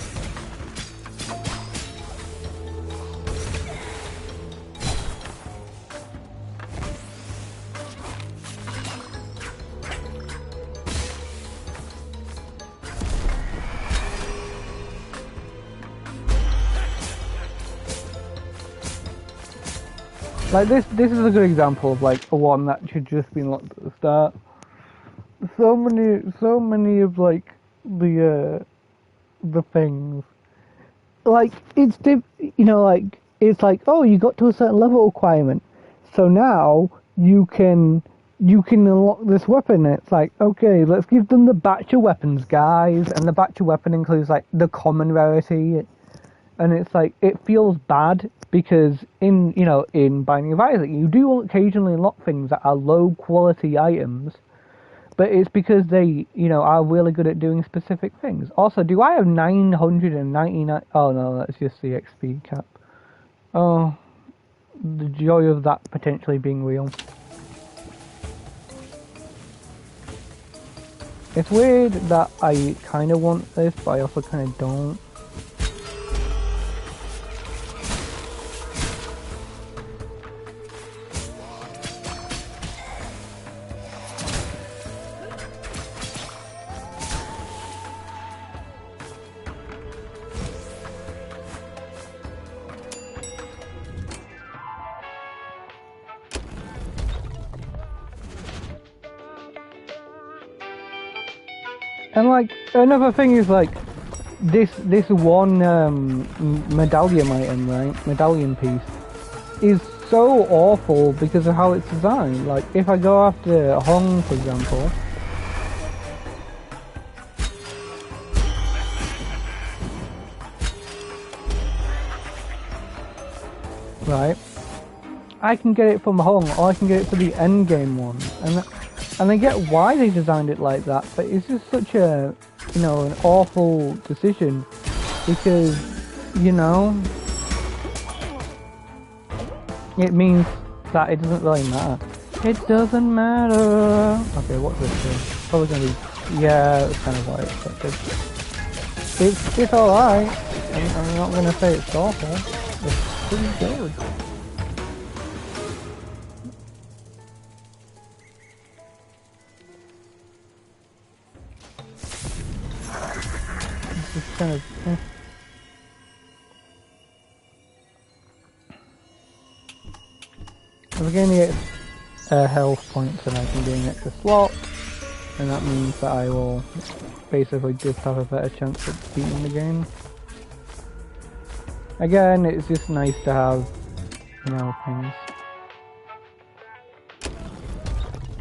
Like this is a good example of like a one that should just be locked at the start. So many of like the things, like it's it's like, oh, you got to a certain level requirement, so now you can unlock this weapon. And it's like, okay, let's give them the batch of weapons, guys, and the batch of weapon includes like the common rarity, and it's like it feels bad. Because in Binding of Isaac, you do occasionally unlock things that are low quality items, but it's because they, you know, are really good at doing specific things. Also, do I have 999? Oh no, that's just the XP cap. Oh, the joy of that potentially being real. It's weird that I kind of want this, but I also kind of don't. And like another thing is like this one medallion item, right? Medallion piece is so awful because of how it's designed. Like if I go after Hong, for example, right? I can get it from Hong, or I can get it for the end game one, and I get why they designed it like that, but it's just such a, you know, an awful decision, because, you know, it means that it doesn't really matter. It doesn't matter. Okay, what's this thing? Probably gonna be, yeah, that's kind of what I expected. It's alright. I'm not gonna say it's awful. It's pretty good. It's kind of, If I gain the health points, then I can gain extra slot, and that means that I will basically just have a better chance of beating the game. Again, it's just nice to have, you know, things.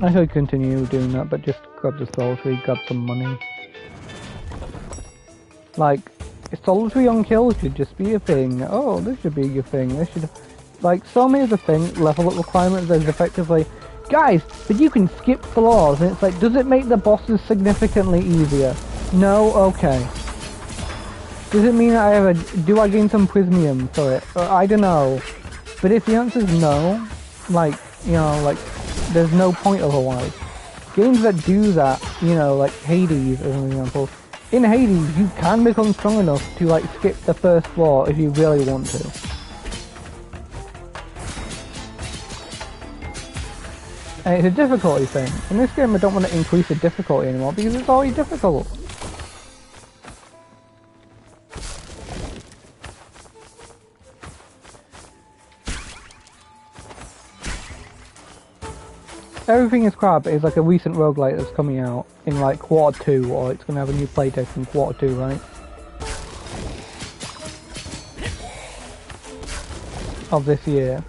I should continue doing that, but just grab the soul tree, grab some money. Like, solitary on kill should just be a thing. Oh, this should be a thing. This should, like, so many of the things, level up requirements, there's effectively, guys, but you can skip floors, and it's like, does it make the bosses significantly easier? No? Okay. Does it mean I have a, do I gain some prismium for it? I don't know. But if the answer is no, like, you know, like, there's no point otherwise. Games that do that, you know, like Hades as an example, in Hades, you can become strong enough to, like, skip the first floor if you really want to. And it's a difficulty thing. In this game, I don't want to increase the difficulty anymore because it's already difficult. Everything is Crab is like a recent roguelite that's coming out in like Q2, or it's going to have a new playtest in Q2, right? Of this year.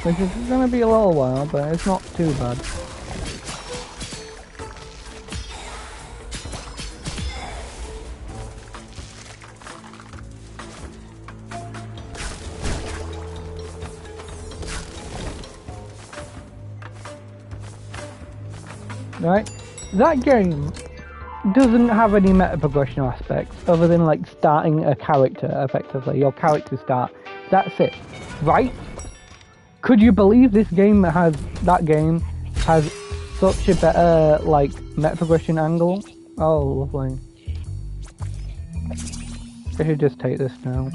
Which is going to be a little while, but it's not too bad. Right? That game doesn't have any meta progression aspects other than like starting a character effectively. Your character start. That's it. Right? Could you believe this game has such a better like meta progression angle? Oh, lovely. I should just take this now.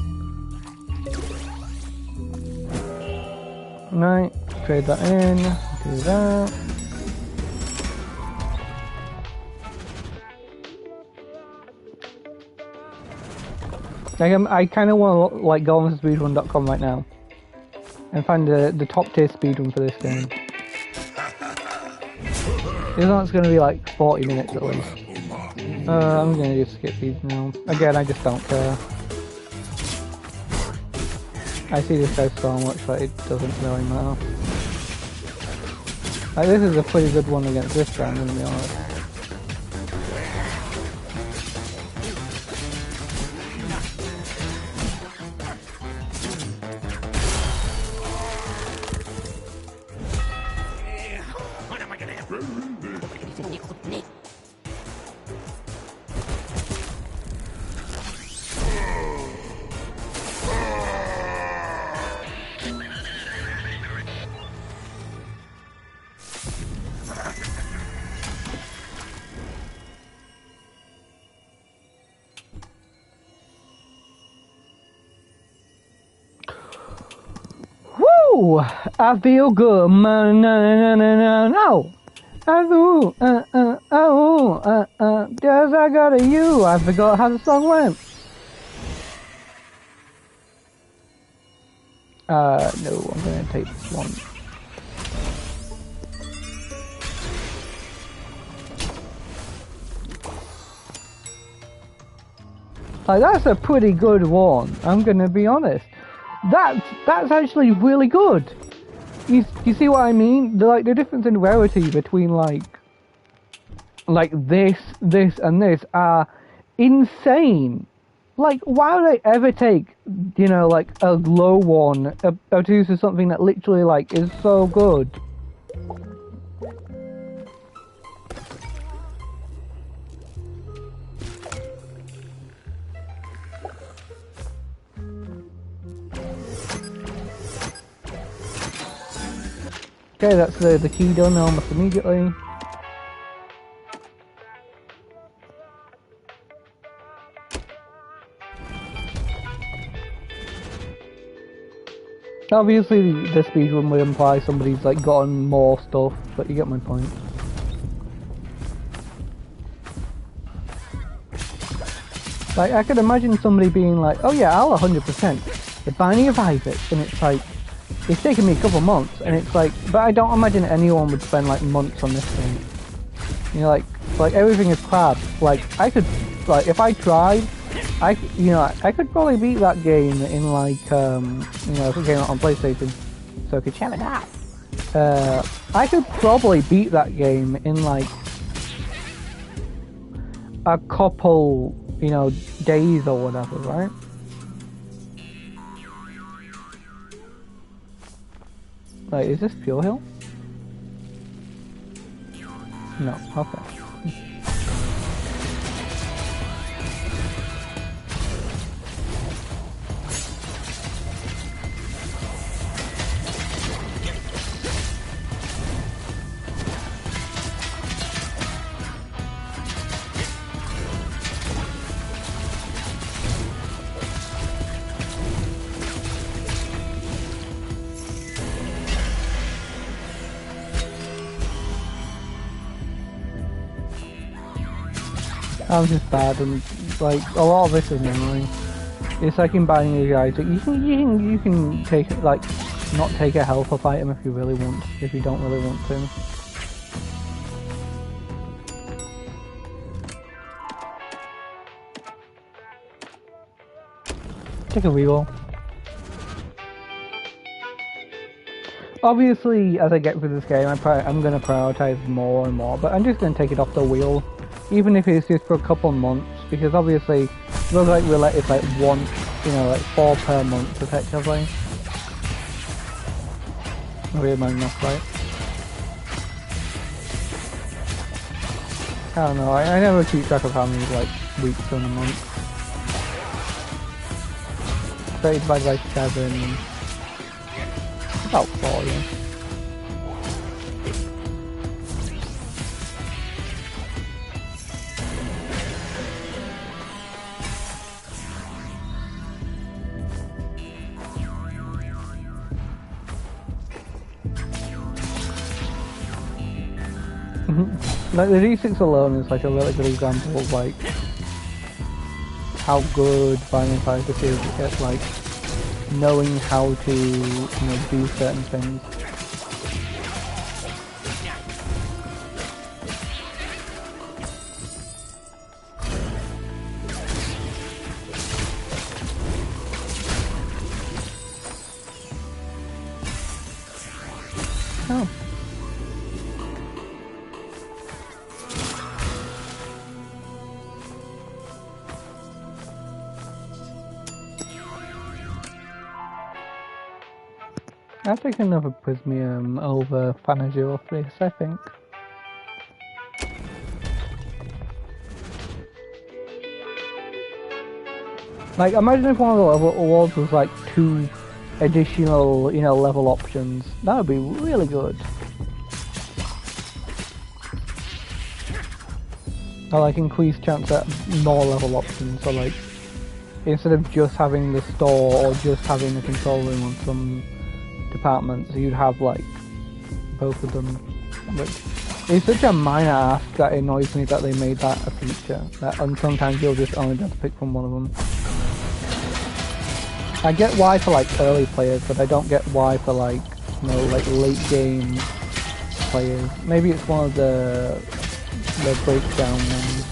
Right, trade that in, do that. I kind of want to like go on speedrun.com right now and find the top tier speedrun for this game. This one's going to be like 40 minutes at least. I'm going to just skip these now. Again, I just don't care. I see this guy so much that it doesn't really matter. Like, this is a pretty good one against this guy, I'm going to be honest. Ooh, I feel good. No, no, no, no, no. Just I got a you. I forgot how the song went. No, I'm gonna take this one. Like, that's a pretty good one, I'm gonna be honest. That's actually really good. You see what I mean? The difference in rarity between like this, and this are insane. Like, why would I ever take, you know, like a low one, to something that literally like is so good? Okay, that's the key done almost immediately. Obviously, the speedrun would imply somebody's like gotten more stuff, but you get my point. Like, I could imagine somebody being like, "Oh yeah, I'll 100%. The Binding of Isaac," and it's like, it's taken me a couple months, and it's like, but I don't imagine anyone would spend like months on this thing. You know, like everything is crap. Like, I could, like, if I tried, I could probably beat that game in like, you know, if it came out on PlayStation, so I could check it out. I could probably beat that game in like a couple, you know, days or whatever, right? Like, is this Pure Hill? No, okay. I'm just bad, and like a lot of this is annoying. It's like in Binding of Isaac. You can take, like, not take a health up item if you really want, if you don't really want to. Take a reroll. Obviously, as I get through this game, I'm going to prioritize more and more, but I'm just going to take it off the wheel. Even if it's just for a couple months, because obviously, like roulette is like one, you know, like 4 per month effectively. Really my math right. I don't know, I never keep track of how many like weeks in a month. 30 divided by 7, about 4, yeah. Like, the D6 alone is like a really good example of like how good Binding of Isaac is at like knowing how to, you know, do certain things. Oh. I'll take another Prismium over Fanager off this, I think. Like, imagine if one of the level awards was like 2 additional, you know, level options. That would be really good. Or like increased chance at more level options, so like, instead of just having the store or just having the control room on some departments, you'd have like both of them, which is such a minor ask that it annoys me that they made that a feature. And sometimes you'll just only have to pick from one of them. I get why for like early players, but I don't get why for like, you know, like late game players. Maybe it's one of the breakdown ones.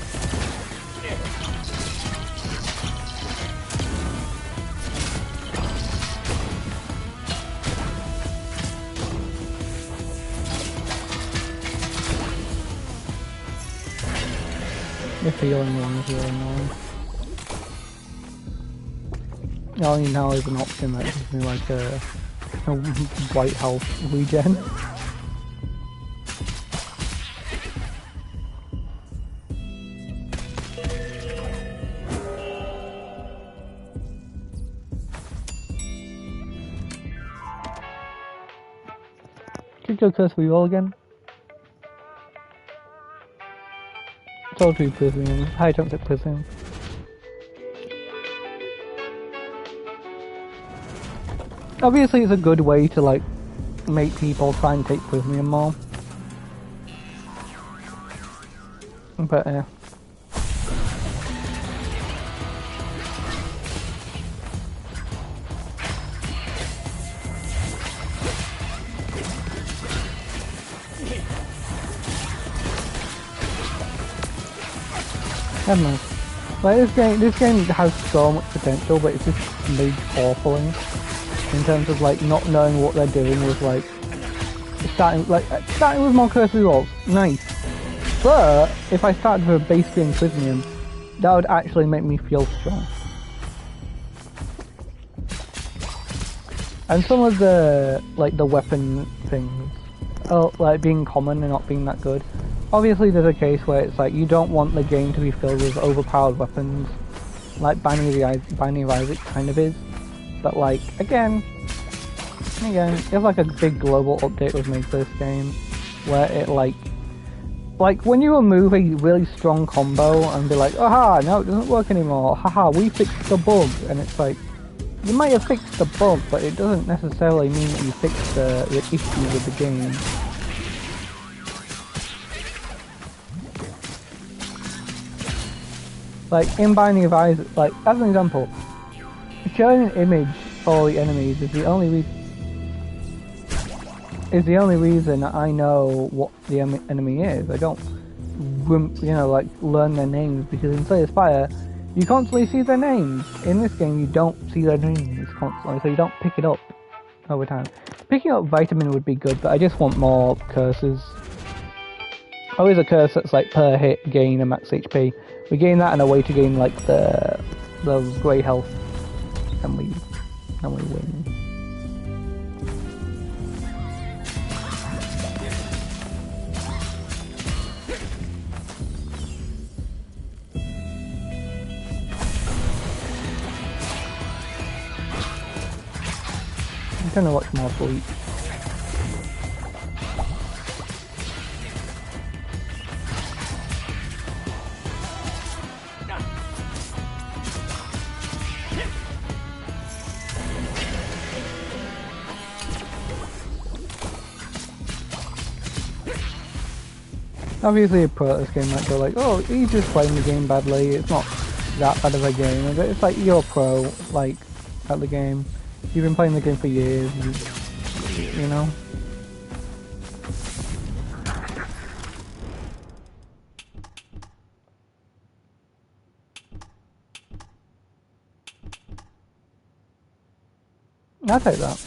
The healing one is really annoying. All you now is an option that gives me like a white health regen. Could go curse reroll again. Told you Prism. High chance at Prism. Obviously it's a good way to like make people try and take Prismium more. But yeah. I don't know. Like this game has so much potential, but it's just made awfully in terms of like not knowing what they're doing with like starting with more cursory rolls. Nice, but if I started with a base game Prismium, that would actually make me feel strong. And some of the like the weapon things, like being common and not being that good. Obviously there's a case where it's like you don't want the game to be filled with overpowered weapons, like Binding of Isaac kind of is, but like, again, if like a big global update was made for this game, where it like when you remove a really strong combo and be like, aha, no it doesn't work anymore, haha, we fixed the bug, and it's like, you might have fixed the bug, but it doesn't necessarily mean that you fixed the issue with the game. Like, in Binding of Isaac, like, as an example, showing an image for the enemies is the only reason I know what the enemy is. I don't, you know, like, learn their names, because in Slay the Spire, you constantly see their names. In this game, you don't see their names constantly, so you don't pick it up over time. Picking up Vitamin would be good, but I just want more curses. Always a curse that's like per hit gain a max HP. We gain that and a way to gain like the grey health, and we win. I'm trying to watch more Bleach. Obviously a pro at this game might go like, oh, he's just playing the game badly, it's not that bad of a game, but it's like, you're a pro, like, at the game. You've been playing the game for years, you know? I'll take that.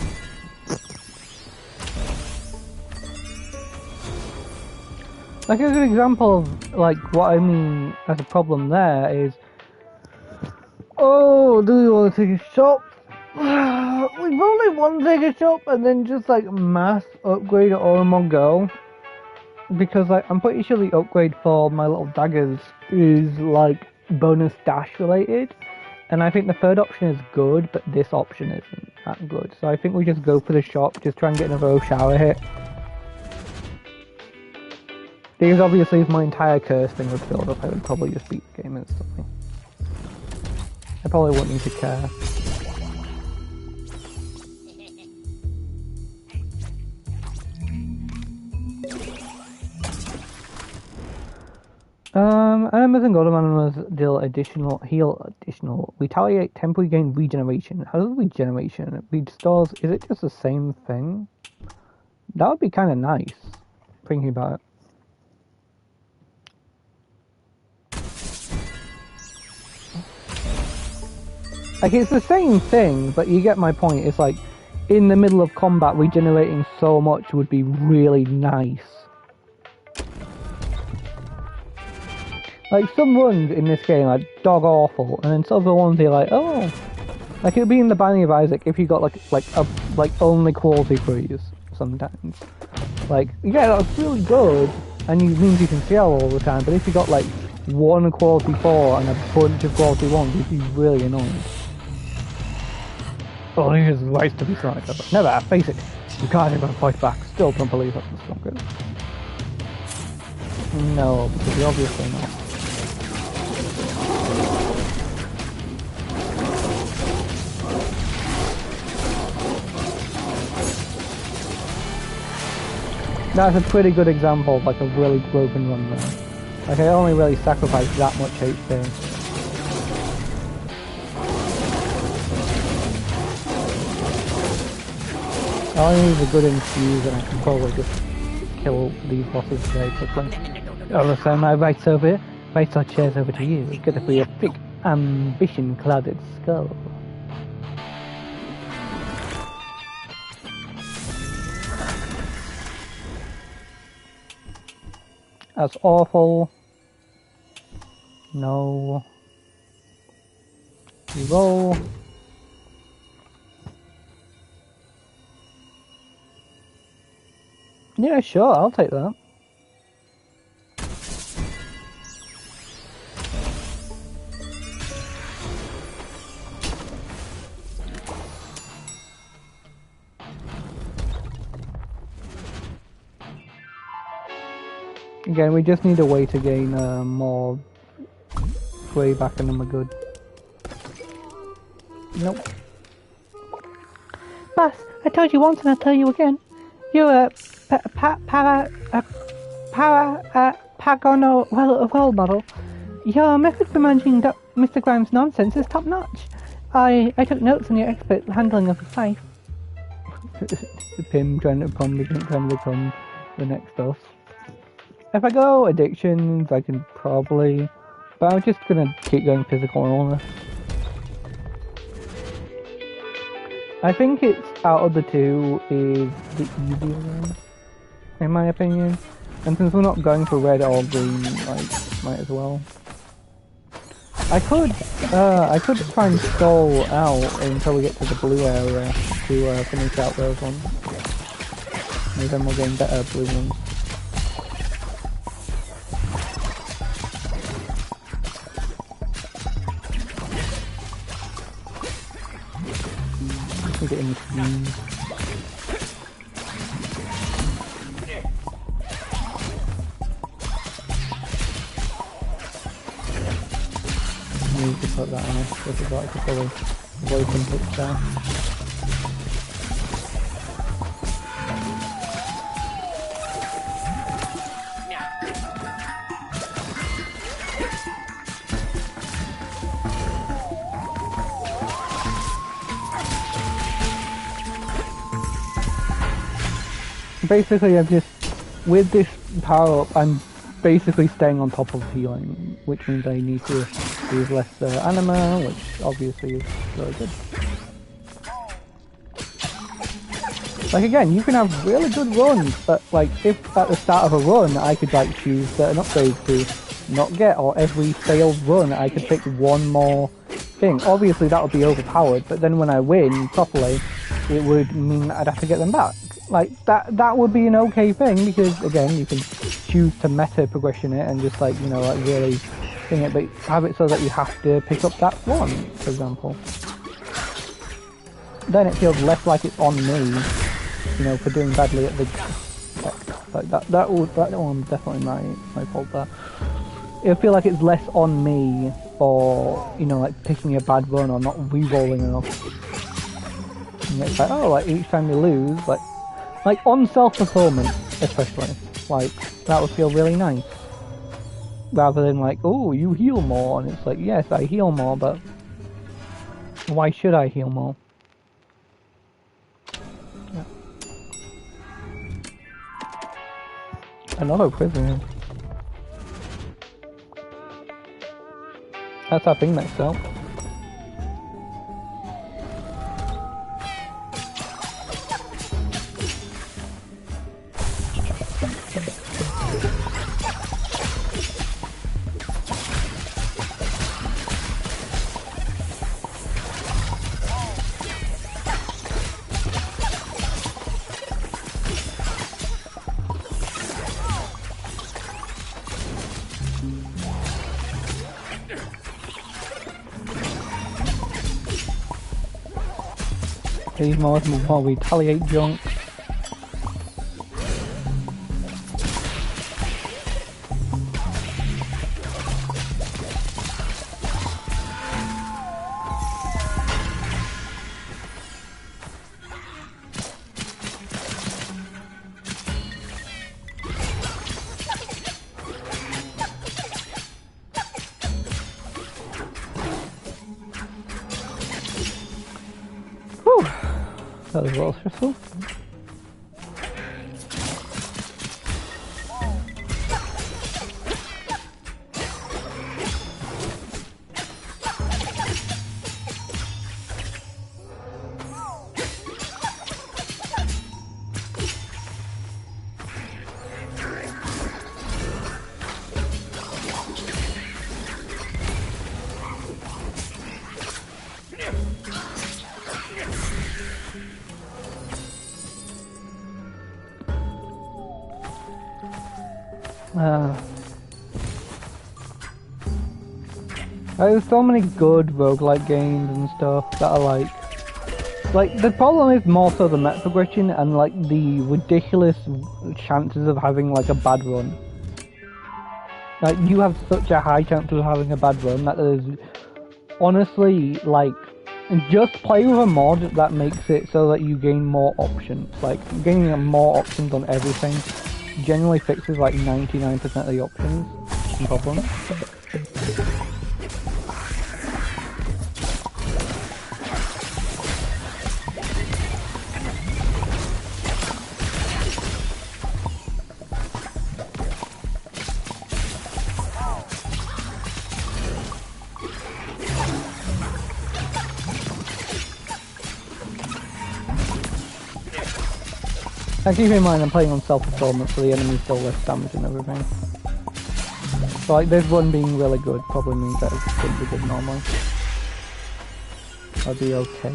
Like a good example of like what I mean as a problem there is, oh, do we want to take a shop? We've only want to take a shop and then just like mass upgrade it all in one go, because like I'm pretty sure the upgrade for my little daggers is like bonus dash related, and I think the third option is good, but this option isn't that good. So I think we just go for the shop, just try and get another shower hit. Because obviously if my entire curse thing was filled up, I would probably just beat the game instantly. I probably wouldn't need to care. Enemies and golden animals deal additional, retaliate, temporary gain, regeneration. How does regeneration? Restores, is it just the same thing? That would be kind of nice, thinking about it. Like, it's the same thing, but you get my point. It's like, in the middle of combat, regenerating so much would be really nice. Like, some runs in this game are dog awful, and then some other ones you're like, oh. Like, it would be in the Binding of Isaac if you got, like only quality freeze, sometimes. Like, yeah, that's really good, and it means you can scale all the time, but if you got, like, one quality 4 and a bunch of quality 1s, it'd be really annoying. Oh, he has rights to be Sonic. Never, face it. You can't even fight back. Still don't believe that's the strongest. No, because you're obviously not. That's a pretty good example of like a really broken run there. Like I only really sacrificed that much HP. All I need is a good infuse and I can probably just kill these bosses very quickly. Oh, so my right's over here. Rights our chairs over to you. It's gonna be a big ambition-clouded skull. That's awful. No. Roll. Yeah, sure, I'll take that. Again, we just need a way to gain more way back and then we're good. Nope. Boss, I told you once and I'll tell you again. You're a Pagono role model. Your method for managing Mr. Grimes' nonsense is top notch. I took notes on your expert handling of the fight. Pim trying to become the next boss. If I go addictions, I can probably, but I'm just gonna keep going physical and all this. I think it's out of the two is the easier one, in my opinion. And since we're not going for red or green, like, might as well. I could try and stall out until we get to the blue area to finish out those ones. Maybe then we'll gain better blue ones. Get in between. Need to put that on. This is like a fully broken picture. Basically, I'm just, with this power up, I'm basically staying on top of healing, which means I need to use less anima, which obviously is really good. Like again, you can have really good runs, but like if at the start of a run I could like choose certain upgrades to not get, or every failed run I could pick one more thing. Obviously that would be overpowered, but then when I win properly, it would mean I'd have to get them back. Like, that would be an okay thing, because, again, you can choose to meta progression it and just, like, you know, like, really thing it, but have it so that you have to pick up that one, for example. Then it feels less like it's on me, you know, for doing badly at the... Like, that one definitely my fault there. It'll feel like it's less on me for, you know, like, picking a bad run or not re-rolling enough. And it's like, oh, like, each time you lose, like on self-fulfillment, especially, like, that would feel really nice. rather than like, oh, you heal more, and it's like, yes, I heal more, but why should I heal more? Yeah. Another prisoner. That's our thing next up. These more retaliate junk. That was well stressful. There's so many good roguelike games and stuff that are like the problem is more so the meta progression and like the ridiculous chances of having like a bad run. Like you have such a high chance of having a bad run that there's honestly like just play with a mod that makes it so that you gain more options. Like gaining more options on everything generally fixes like 99% of the options and problems. Now keep in mind I'm playing on self-fulfillment, so the enemies deal less damage and everything. So like this one being really good probably means that it's going to be good normally. I'll be okay.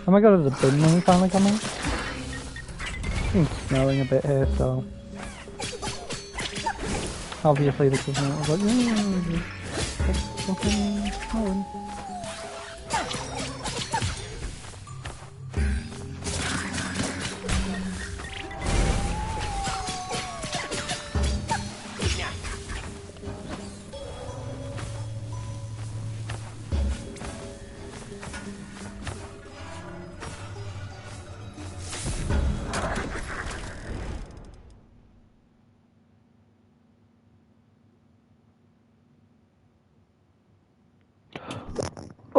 Oh my god, there's a bin money finally coming. It's been snowing a bit here, so obviously the government was like, yeah, it's fucking snowing.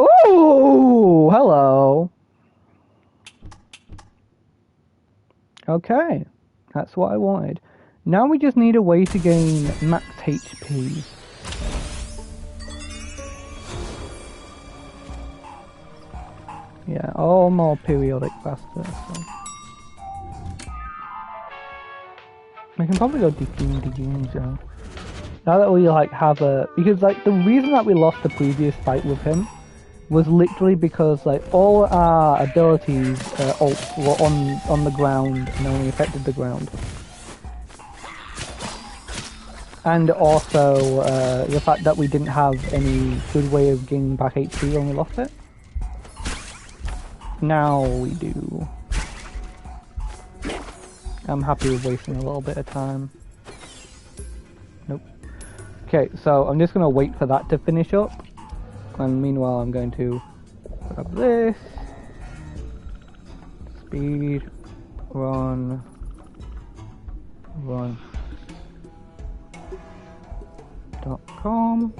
Oh, hello. Okay, that's what I wanted. Now we just need a way to gain max HP. Yeah, all more periodic faster. So. We can probably go DQ, so. Now that we like have a, because like the reason that we lost the previous fight with him was literally because like all our abilities ults were on the ground and only affected the ground. And also the fact that we didn't have any good way of gaining back HP when we lost it. Now we do. I'm happy with wasting a little bit of time. Nope. Okay, so I'm just gonna wait for that to finish up. And meanwhile I'm going to grab this. Speed. Run. .com.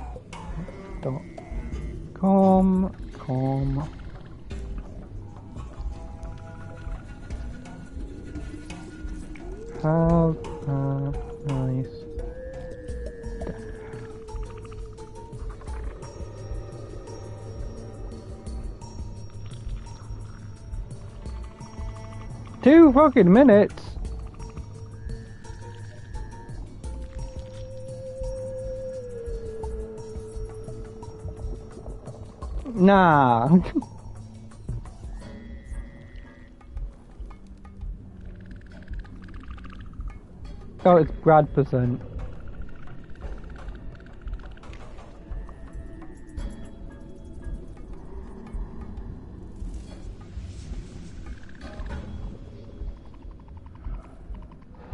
Have a nice day. 2 fucking minutes. Nah. Oh, it's Brad percent.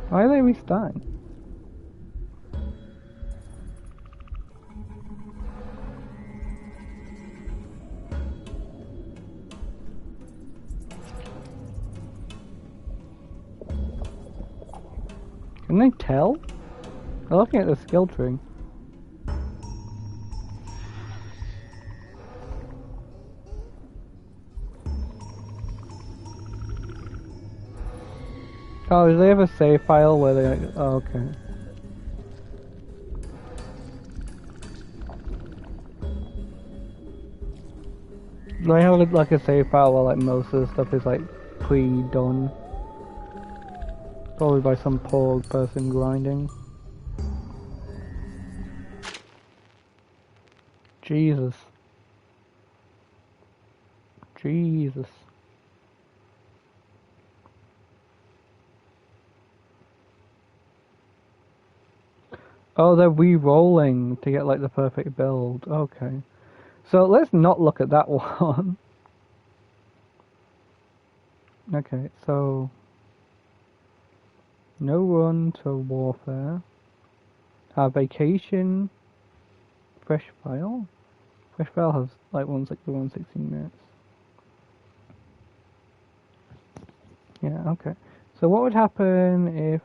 Why are they restarting? Can they tell? I'm looking at the skill tree. Oh, do they have a save file where they... Oh, okay. Do they have like a save file where like most of the stuff is like pre-done? Probably by some poor person grinding. Jesus. Jesus. Oh, they're re-rolling to get like the perfect build. Okay. So let's not look at that one. Okay, so... No run to warfare. Vacation. Fresh file. Fresh file has like 116 minutes. Yeah, okay. So what would happen if...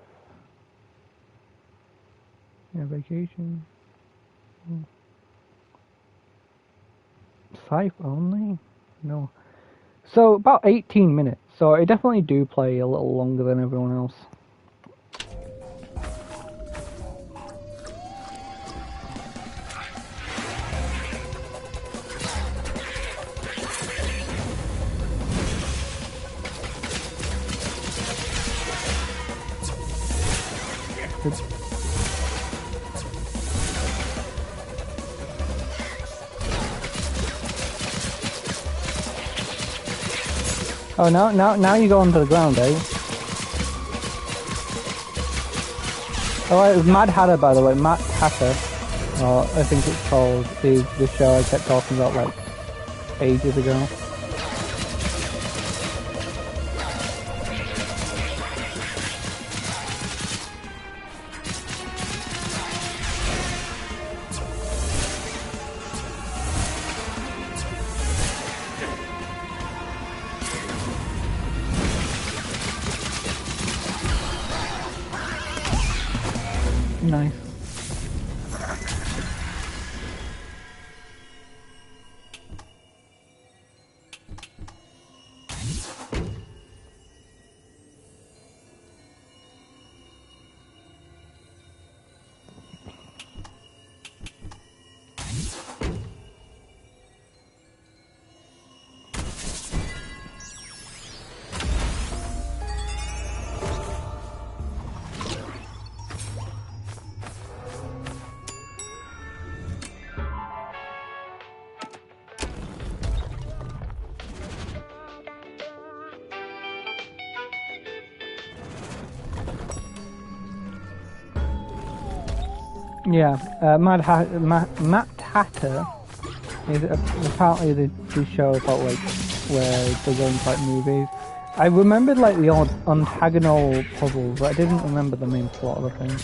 Yeah, vacation. Scythe only? No. So about 18 minutes. So I definitely do play a little longer than everyone else. Oh, now you go onto the ground, eh? Oh, it was Mad Hatter, by the way. Mad Hatter, I think it's called, is the show I kept talking about, like, ages ago. Nice. Yeah, Matt Hatter is apparently the show about like where they go into like movies. I remembered like the odd octagonal puzzles, but I didn't remember the main plot of the thing. It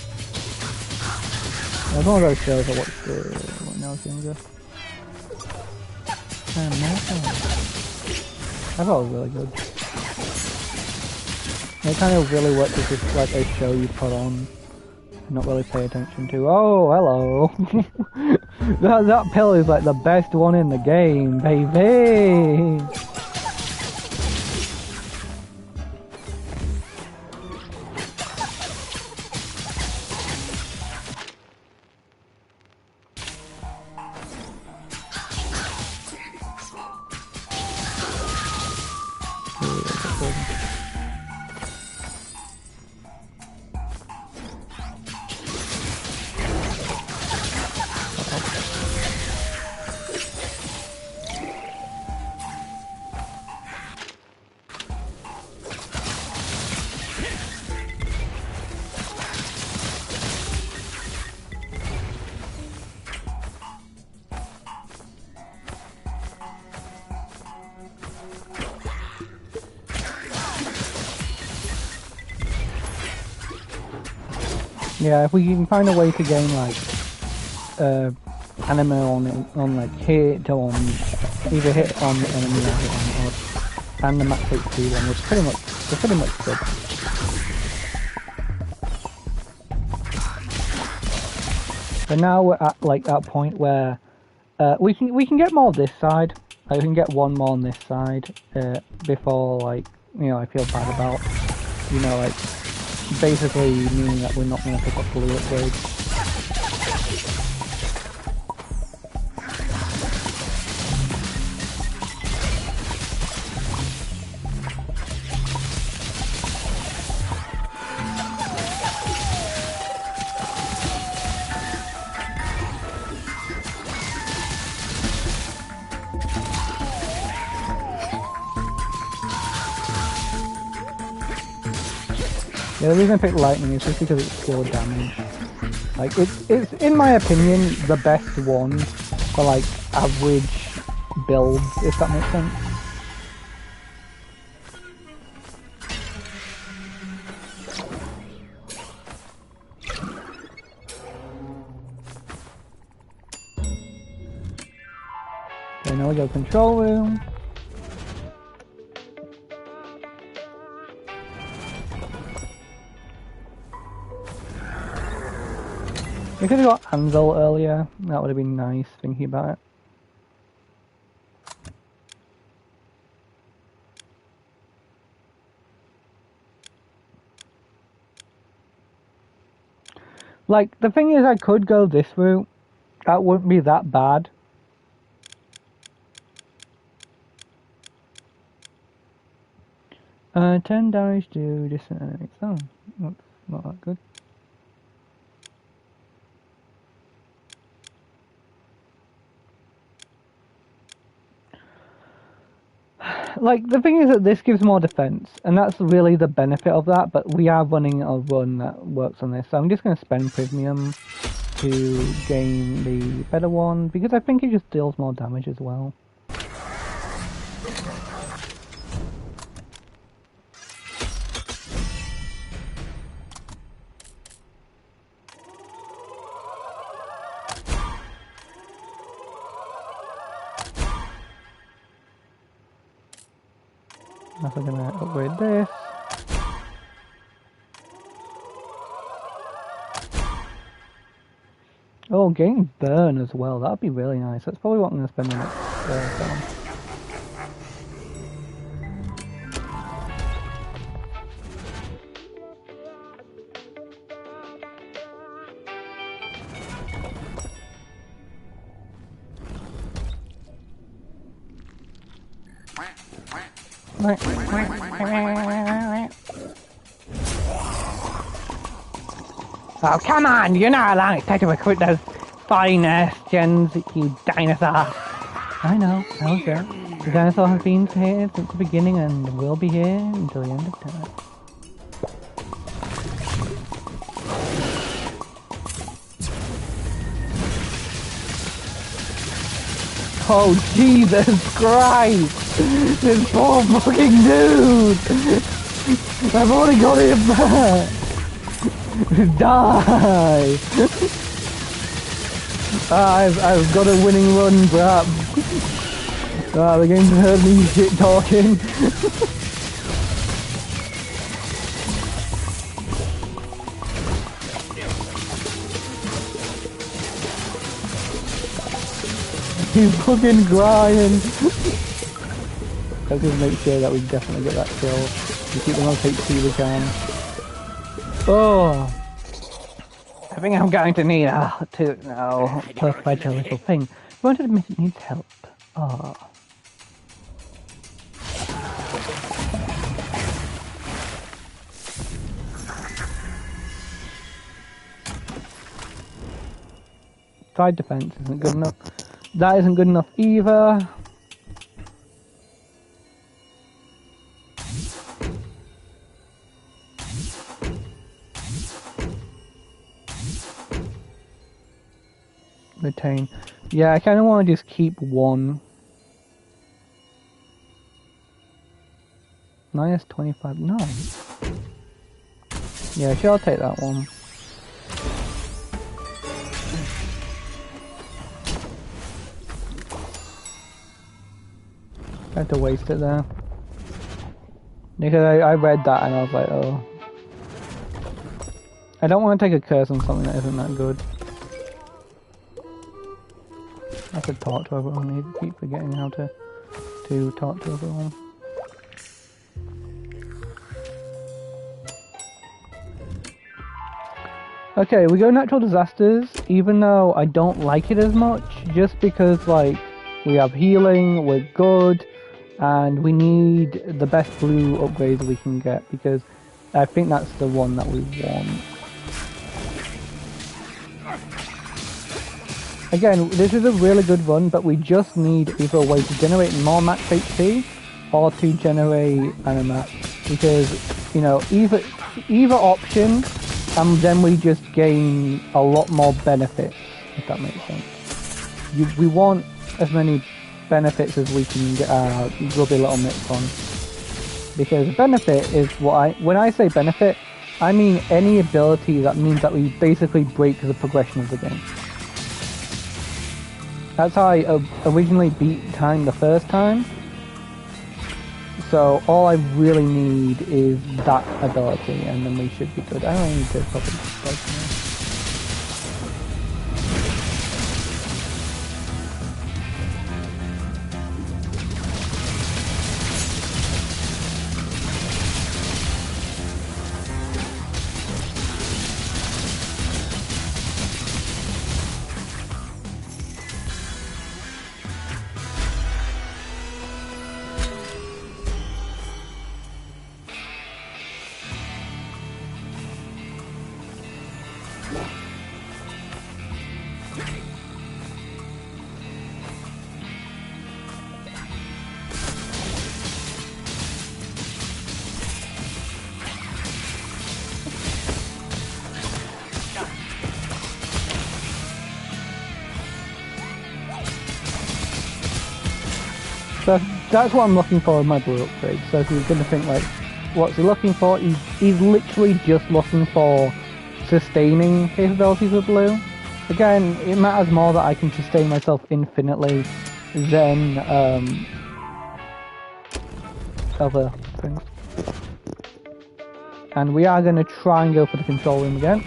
was one of those shows I watched when I was younger. I thought it was really good. It kind of really worked as just like a show you put on, not really pay attention to. Oh, hello! that pill is like the best one in the game, baby! Yeah, if we can find a way to gain like anime on like hit on either hit on the enemy or hit on the odd, and the max HP one, we're pretty much good. But now we're at like that point where we can get more this side. Like, we can get one more on this side before like I feel bad about like basically meaning that we're not going to pick up blue upgrades. Yeah, the reason I picked lightning is just because it's pure damage. Like, it's in my opinion the best one for like average builds, if that makes sense. Okay, now we go control room. We could have got Anvil earlier, that would have been nice, thinking about it. Like, the thing is, I could go this route, that wouldn't be that bad. 10 damage to distant enemies, oh, that's not that good. Like, the thing is that this gives more defense, and that's really the benefit of that, but we are running a run that works on this, so I'm just going to spend Prismium to gain the better one, because I think it just deals more damage as well. Now we're gonna upgrade this. Oh, getting burn as well. That'd be really nice. That's probably what I'm gonna spend the next on. Oh, come on! You're not allowed to recruit those fine-ass gens, you dinosaur! I know, sure. The dinosaur has been here since the beginning and will be here until the end of time. Oh, Jesus Christ! This poor fucking dude! I've already got him back! Die! I've got a winning run, crap. The game's heard me shit talking. He's fucking crying. Let's just make sure that we definitely get that kill. We keep the most HP we can. Oh! I think I'm going to need to now perfect a little thing. Won't admit it needs help. Oh. Side defense isn't good enough. That isn't good enough either. Retain. Yeah, I kind of want to just keep one. Minus 25. No. Yeah, sure, I'll take that one. I had to waste it there. Because I read that and I was like, oh. I don't want to take a curse on something that isn't that good. I could talk to everyone. I keep forgetting how to talk to everyone. Okay, we go natural disasters, even though I don't like it as much, just because like we have healing, we're good, and we need the best blue upgrades we can get because I think that's the one that we want. Again, this is a really good run, but we just need either a way to generate more max HP or to generate anima, because you know either option, and then we just gain a lot more benefits, if that makes sense. We want as many benefits as we can get our grubby little mitts on, because benefit is when I say benefit, I mean any ability that means that we basically break the progression of the game. That's how I originally beat time the first time. So all I really need is that ability, and then we should be good. I only need to probably So that's what I'm looking for in my blue upgrade. So if you're going to think like, what's he looking for? He's literally just looking for sustaining capabilities with blue. Again, it matters more that I can sustain myself infinitely than other things. And we are going to try and go for the control room again.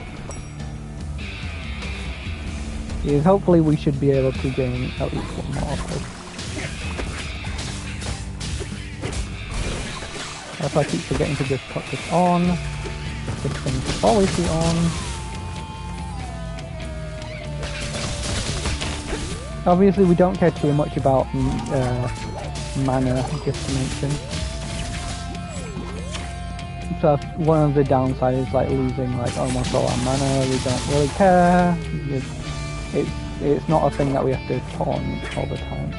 Because hopefully we should be able to gain at least one more upgrade. If I keep forgetting to just put this on, this thing should always be on. Obviously we don't care too much about mana, just to mention. So one of the downsides is like losing like almost all our mana. We don't really care. It's not a thing that we have to put on all the time.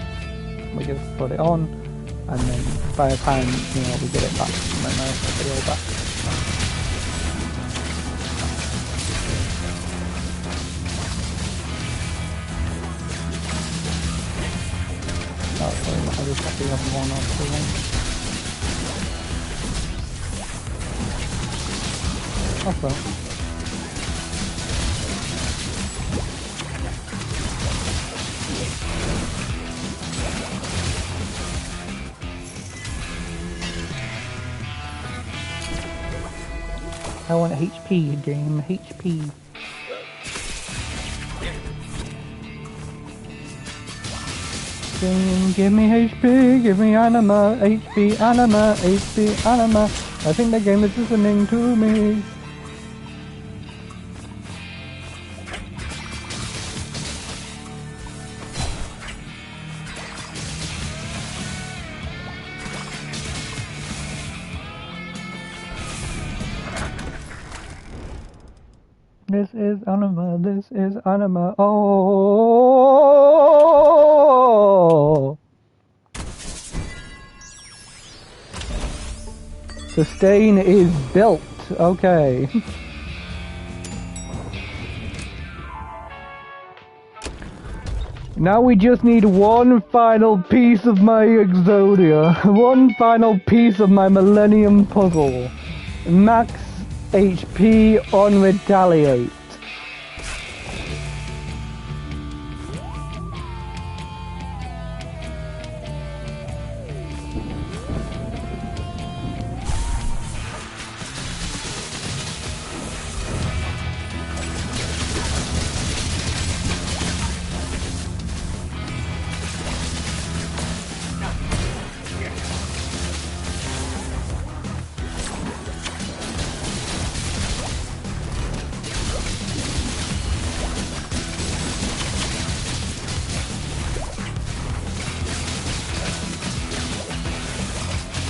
We just put it on, and then by the time we get it back, then I put it all back. just have to have one or two. Also. I want HP, game. HP. Give me HP, give me anima, HP, anima, HP, anima. I think the game is listening to me. This is anima, this is anima, oh! Sustain is built, okay. Now we just need one final piece of my Exodia, one final piece of my Millennium Puzzle. Max HP on Retaliate.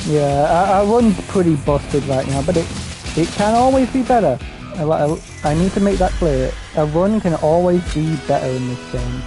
Yeah, I run's pretty busted right now, but it can always be better. I need to make that clear. A run can always be better in this game.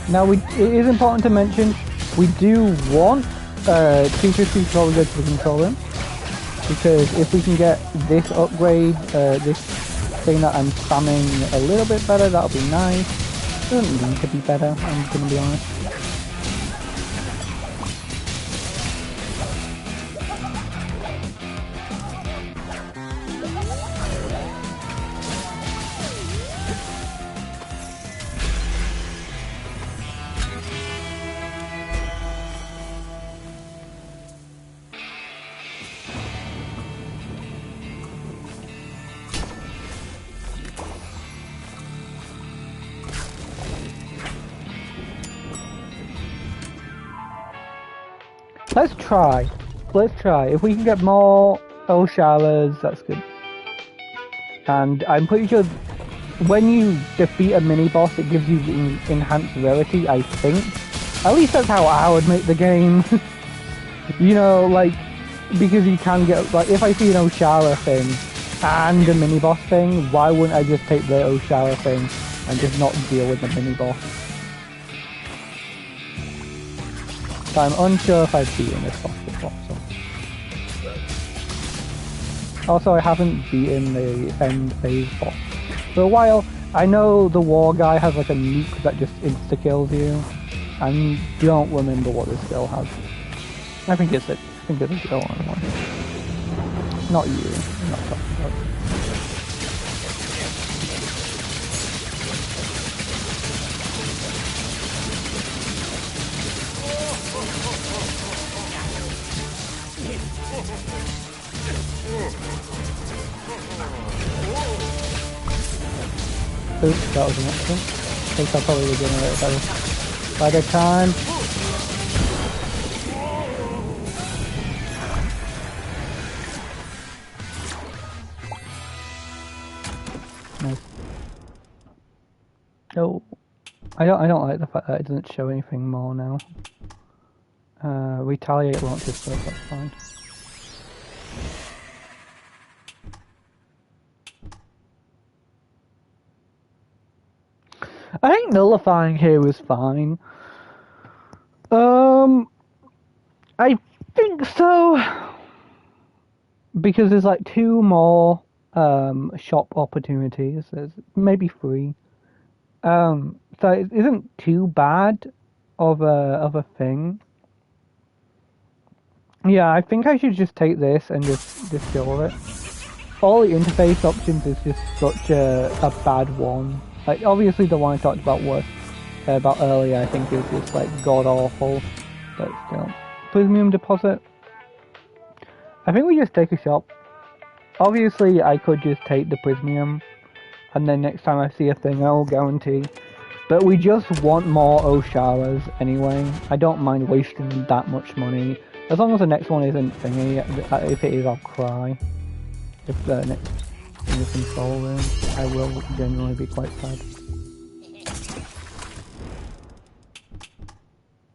Now, it is important to mention, we do want 250 controller good to the controller, because if we can get this upgrade, this thing that I'm spamming a little bit better, that'll be nice. Doesn't need to be better, I'm gonna be honest. Let's try. If we can get more Osharas, that's good. And I'm pretty sure when you defeat a mini-boss, it gives you enhanced rarity, I think. At least that's how I would make the game. You know, like, because you can get, like, if I see an Oshara thing and a mini-boss thing, why wouldn't I just take the Oshara thing and just not deal with the mini-boss? So I'm unsure if I've beaten this boss before, so. Also, I haven't beaten the end phase boss for a while. I know the war guy has like a nuke that just insta-kills you. I don't remember what this skill has. I think it's a skill on one. Not you. I'm not talking about you. Oops, that was an accident. I think I'll probably regenerate it by the time. Nice. Oh. I don't like the fact that it doesn't show anything more now. Retaliate launches first, that's fine. I think nullifying here was fine. I think so. Because there's like 2 more shop opportunities. There's maybe 3. So it isn't too bad of a thing. Yeah, I think I should just take this and just go with it. All the interface options is just such a bad one. Like obviously the one I talked about about earlier, I think is just like god awful, but still. Prismium deposit. I think we just take a shop. Obviously, I could just take the Prismium, and then next time I see a thing, I'll guarantee. But we just want more Osharas anyway. I don't mind wasting that much money. As long as the next one isn't thingy, if it is, I'll cry. If the next in the control room, I will genuinely be quite sad.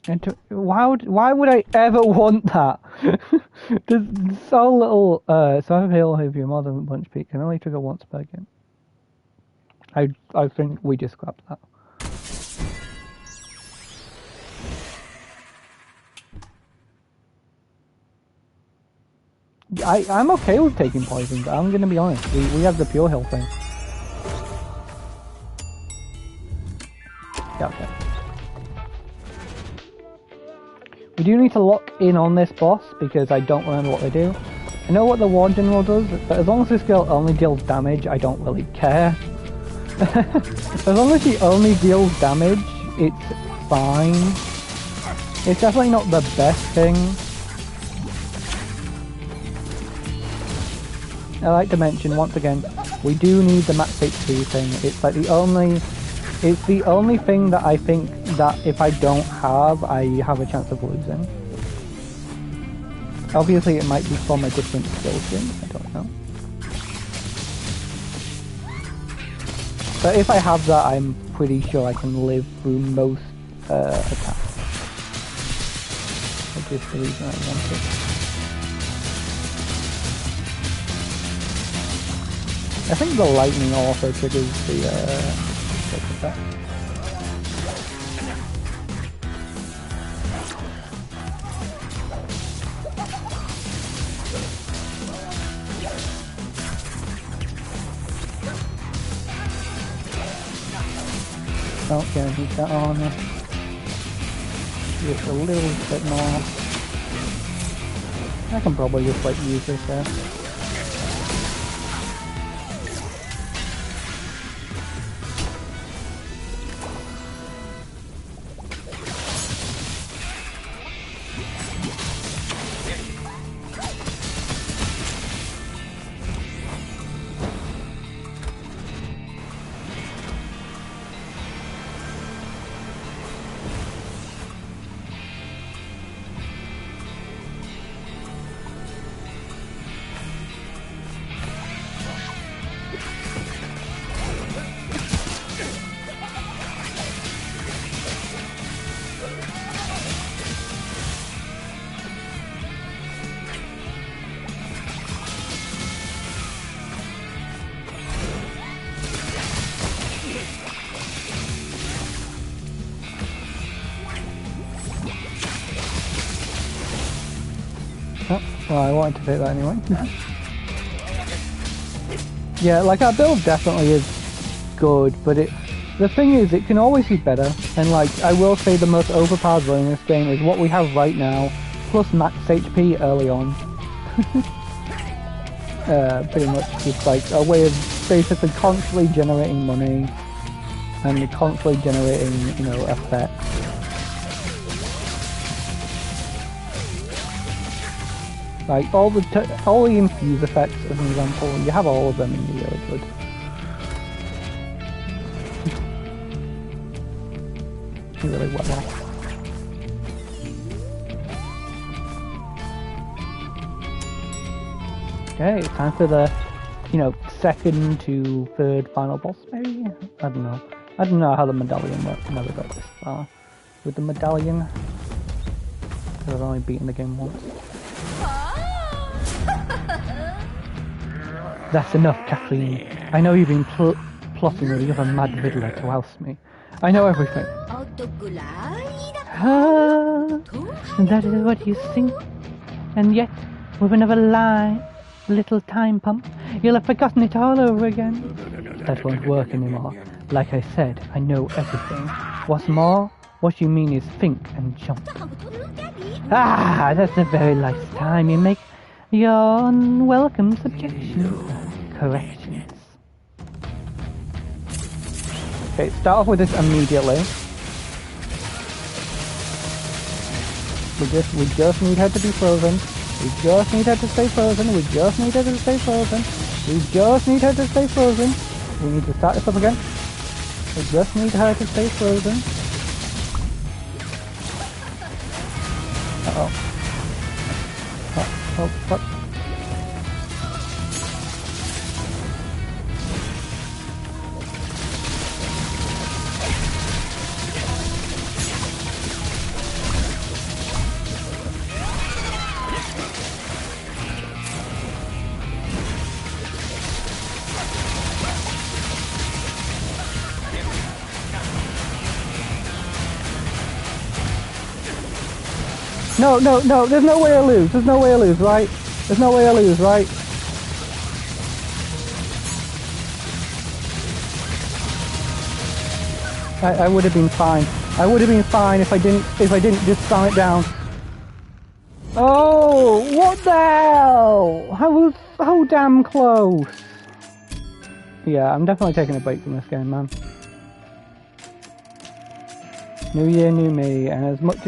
And why would I ever want that? There's so little, so I feel if you're more than a bunch of people can only trigger once per game. I think we just scrapped that. I'm okay with taking poison, but I'm gonna be honest, we have the pure heal thing. Yeah, okay. We do need to lock in on this boss, because I don't remember what they do. I know what the War General does, but as long as this girl only deals damage, I don't really care. As long as she only deals damage, it's fine. It's definitely not the best thing. I like to mention, once again, we do need the max HP thing. It's like the only thing that I think that if I don't have, I have a chance of losing. Obviously it might be from a different skill string, I don't know. But if I have that, I'm pretty sure I can live through most attacks. Which is the reason I want it. I think the lightning also triggers the effect. Oh, gonna beat that on just a little bit more. I can probably just like use this there. Well, I wanted to take that anyway. Yeah, like that build definitely is good, but the thing is, it can always be better. And like, I will say the most overpowered run in this game is what we have right now, plus max HP early on. Pretty much just like a way of basically constantly generating money and constantly generating, you know, effects. Like all the infuse effects, as an example, you have all of them and you're really good. You're really well off. Okay, it's time for the, you know, second to third final boss maybe? I don't know. I don't know how the medallion works. I never got this far with the medallion. I've only beaten the game once. That's enough, Kathleen. I know you've been plotting with the other mad riddler to oust me. I know everything. That is what you think. And yet, with another little time pump, you'll have forgotten it all over again. That won't work anymore. Like I said, I know everything. What's more, what you mean is think and jump. Ah, that's the very last time you make your unwelcome suggestions. Corrections. Okay, start off with this immediately. We just need her to be frozen. We just need her to stay frozen. We just need her to stay frozen. We just need her to stay frozen. We need to start this up again. We just need her to stay frozen. Uh-oh. Oh, fuck. No, there's no way I lose. There's no way I lose, right? There's no way I lose, right? I would have been fine. I would have been fine if I didn't just spam it down. Oh, what the hell? I was so damn close. Yeah, I'm definitely taking a break from this game, man. New year, new me, and as much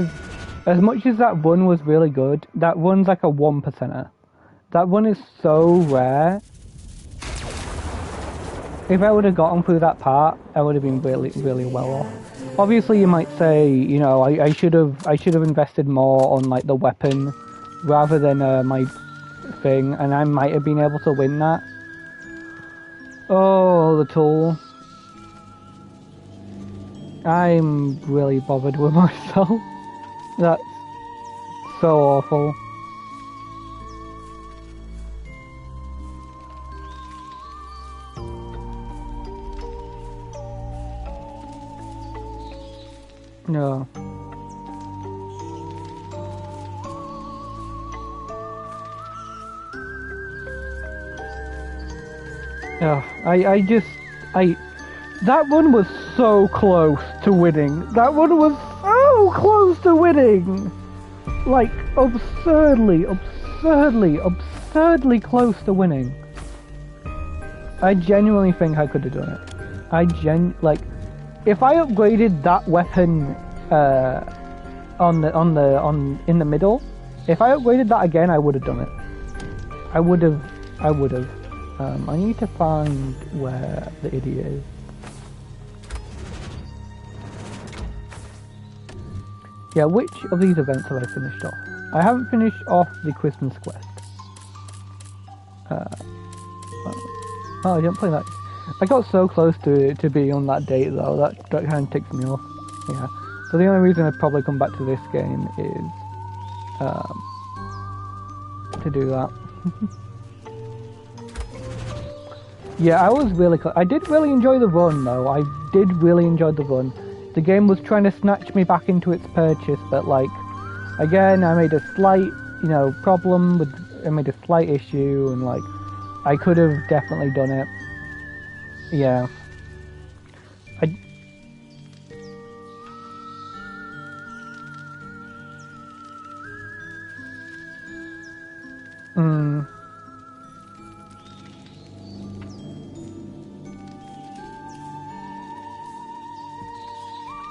as that one was really good, that one's like a 1%er. That one is so rare. If I would have gotten through that part, I would have been really, really well off. Obviously, you might say, you know, I should have invested more on like the weapon rather than my thing, and I might have been able to win that. Oh, the tool. I'm really bothered with myself. That's so awful. No. That one was so close to winning. That one was so close to winning. Like, absurdly close to winning. I genuinely think I could have done it. If I upgraded that weapon in the middle, if I upgraded that again, I would have done it. I would have. I need to find where the idiot is. Yeah, which of these events have I finished off? I haven't finished off the Christmas quest. I didn't play that. I got so close to being on that date though, that kind of ticks me off. Yeah. So the only reason I'd probably come back to this game is to do that. Yeah, I was really close. I did really enjoy the run though. I did really enjoy the run. The game was trying to snatch me back into its purchase, but like, again, I made a slight, problem with. I made a slight issue, and like, I could have definitely done it. Yeah.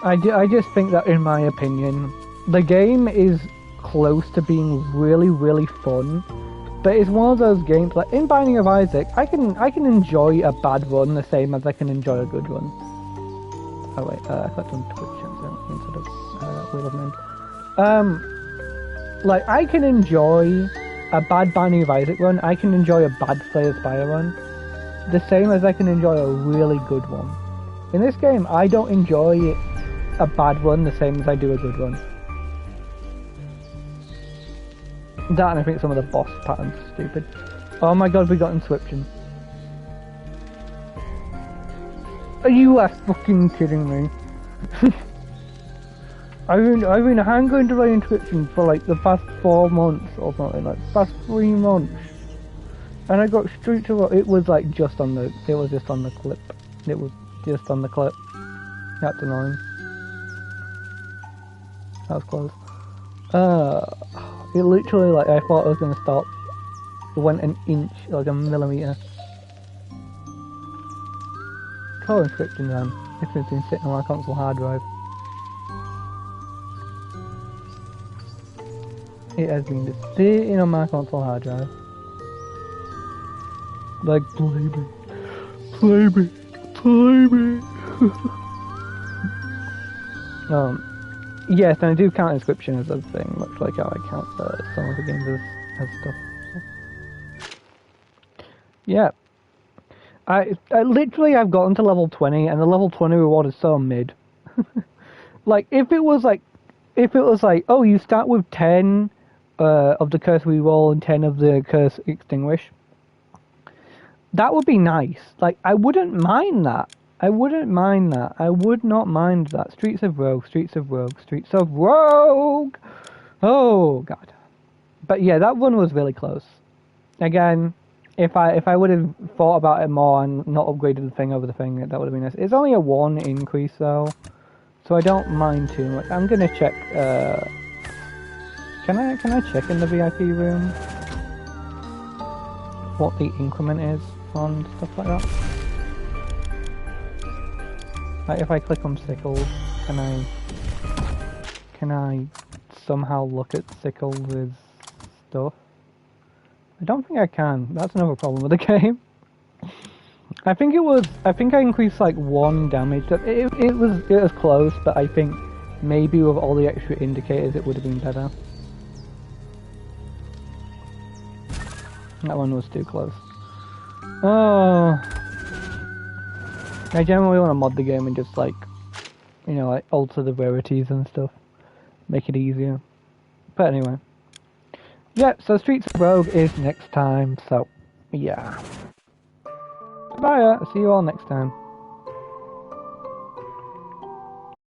I just think that, in my opinion, the game is close to being really, really fun, but it's one of those games, like in Binding of Isaac, I can enjoy a bad run the same as I can enjoy a good run. Oh wait, I clicked on Twitch instead of Wheel of Names. Like, I can enjoy a bad Binding of Isaac run, I can enjoy a bad Slay the Spire run, the same as I can enjoy a really good one. In this game, I don't enjoy a bad run the same as I do a good run. That, and I think some of the boss patterns are stupid. Oh my god, we got Inscription. Are you fucking kidding me? I've been hanging to my Inscription for like the past 4 months or something, like the past 3 months. And I got straight to it was like just on the, it was just on the clip. It was just on the clip. That's annoying. That was close. It literally, like, I thought I was gonna stop. It went an inch, like a millimeter. Call Inscription then. It's been sitting on my console hard drive. It has been just sitting on my console hard drive. Like, play me. Play me. Play me. Yes, and I do count Inscription as a thing, much like how I count some of the games as stuff. Yeah. I literally, I've gotten to level 20, and the level 20 reward is so mid. Like, if it was like, oh, you start with 10 of the Curse Reroll and 10 of the Curse Extinguish, that would be nice. Like, I wouldn't mind that. I wouldn't mind that. I would not mind that. Streets of Rogue, Streets of Rogue, Streets of Rogue! Oh, God. But yeah, that one was really close. Again, if I would have thought about it more and not upgraded the thing over the thing, that would have been nice. It's only a 1 increase, though, so I don't mind too much. I'm gonna check, can I check in the VIP room what the increment is on stuff like that? Like, if I click on Sickles, can I somehow look at Sickles' stuff? I don't think I can. That's another problem with the game. I think I increased like 1 damage. It was close, but I think maybe with all the extra indicators it would have been better. That one was too close. Oh. I generally want to mod the game and just like, you know, like alter the rarities and stuff. Make it easier. But anyway. Yeah, so Streets of Rogue is next time, so yeah. Bye, see you all next time.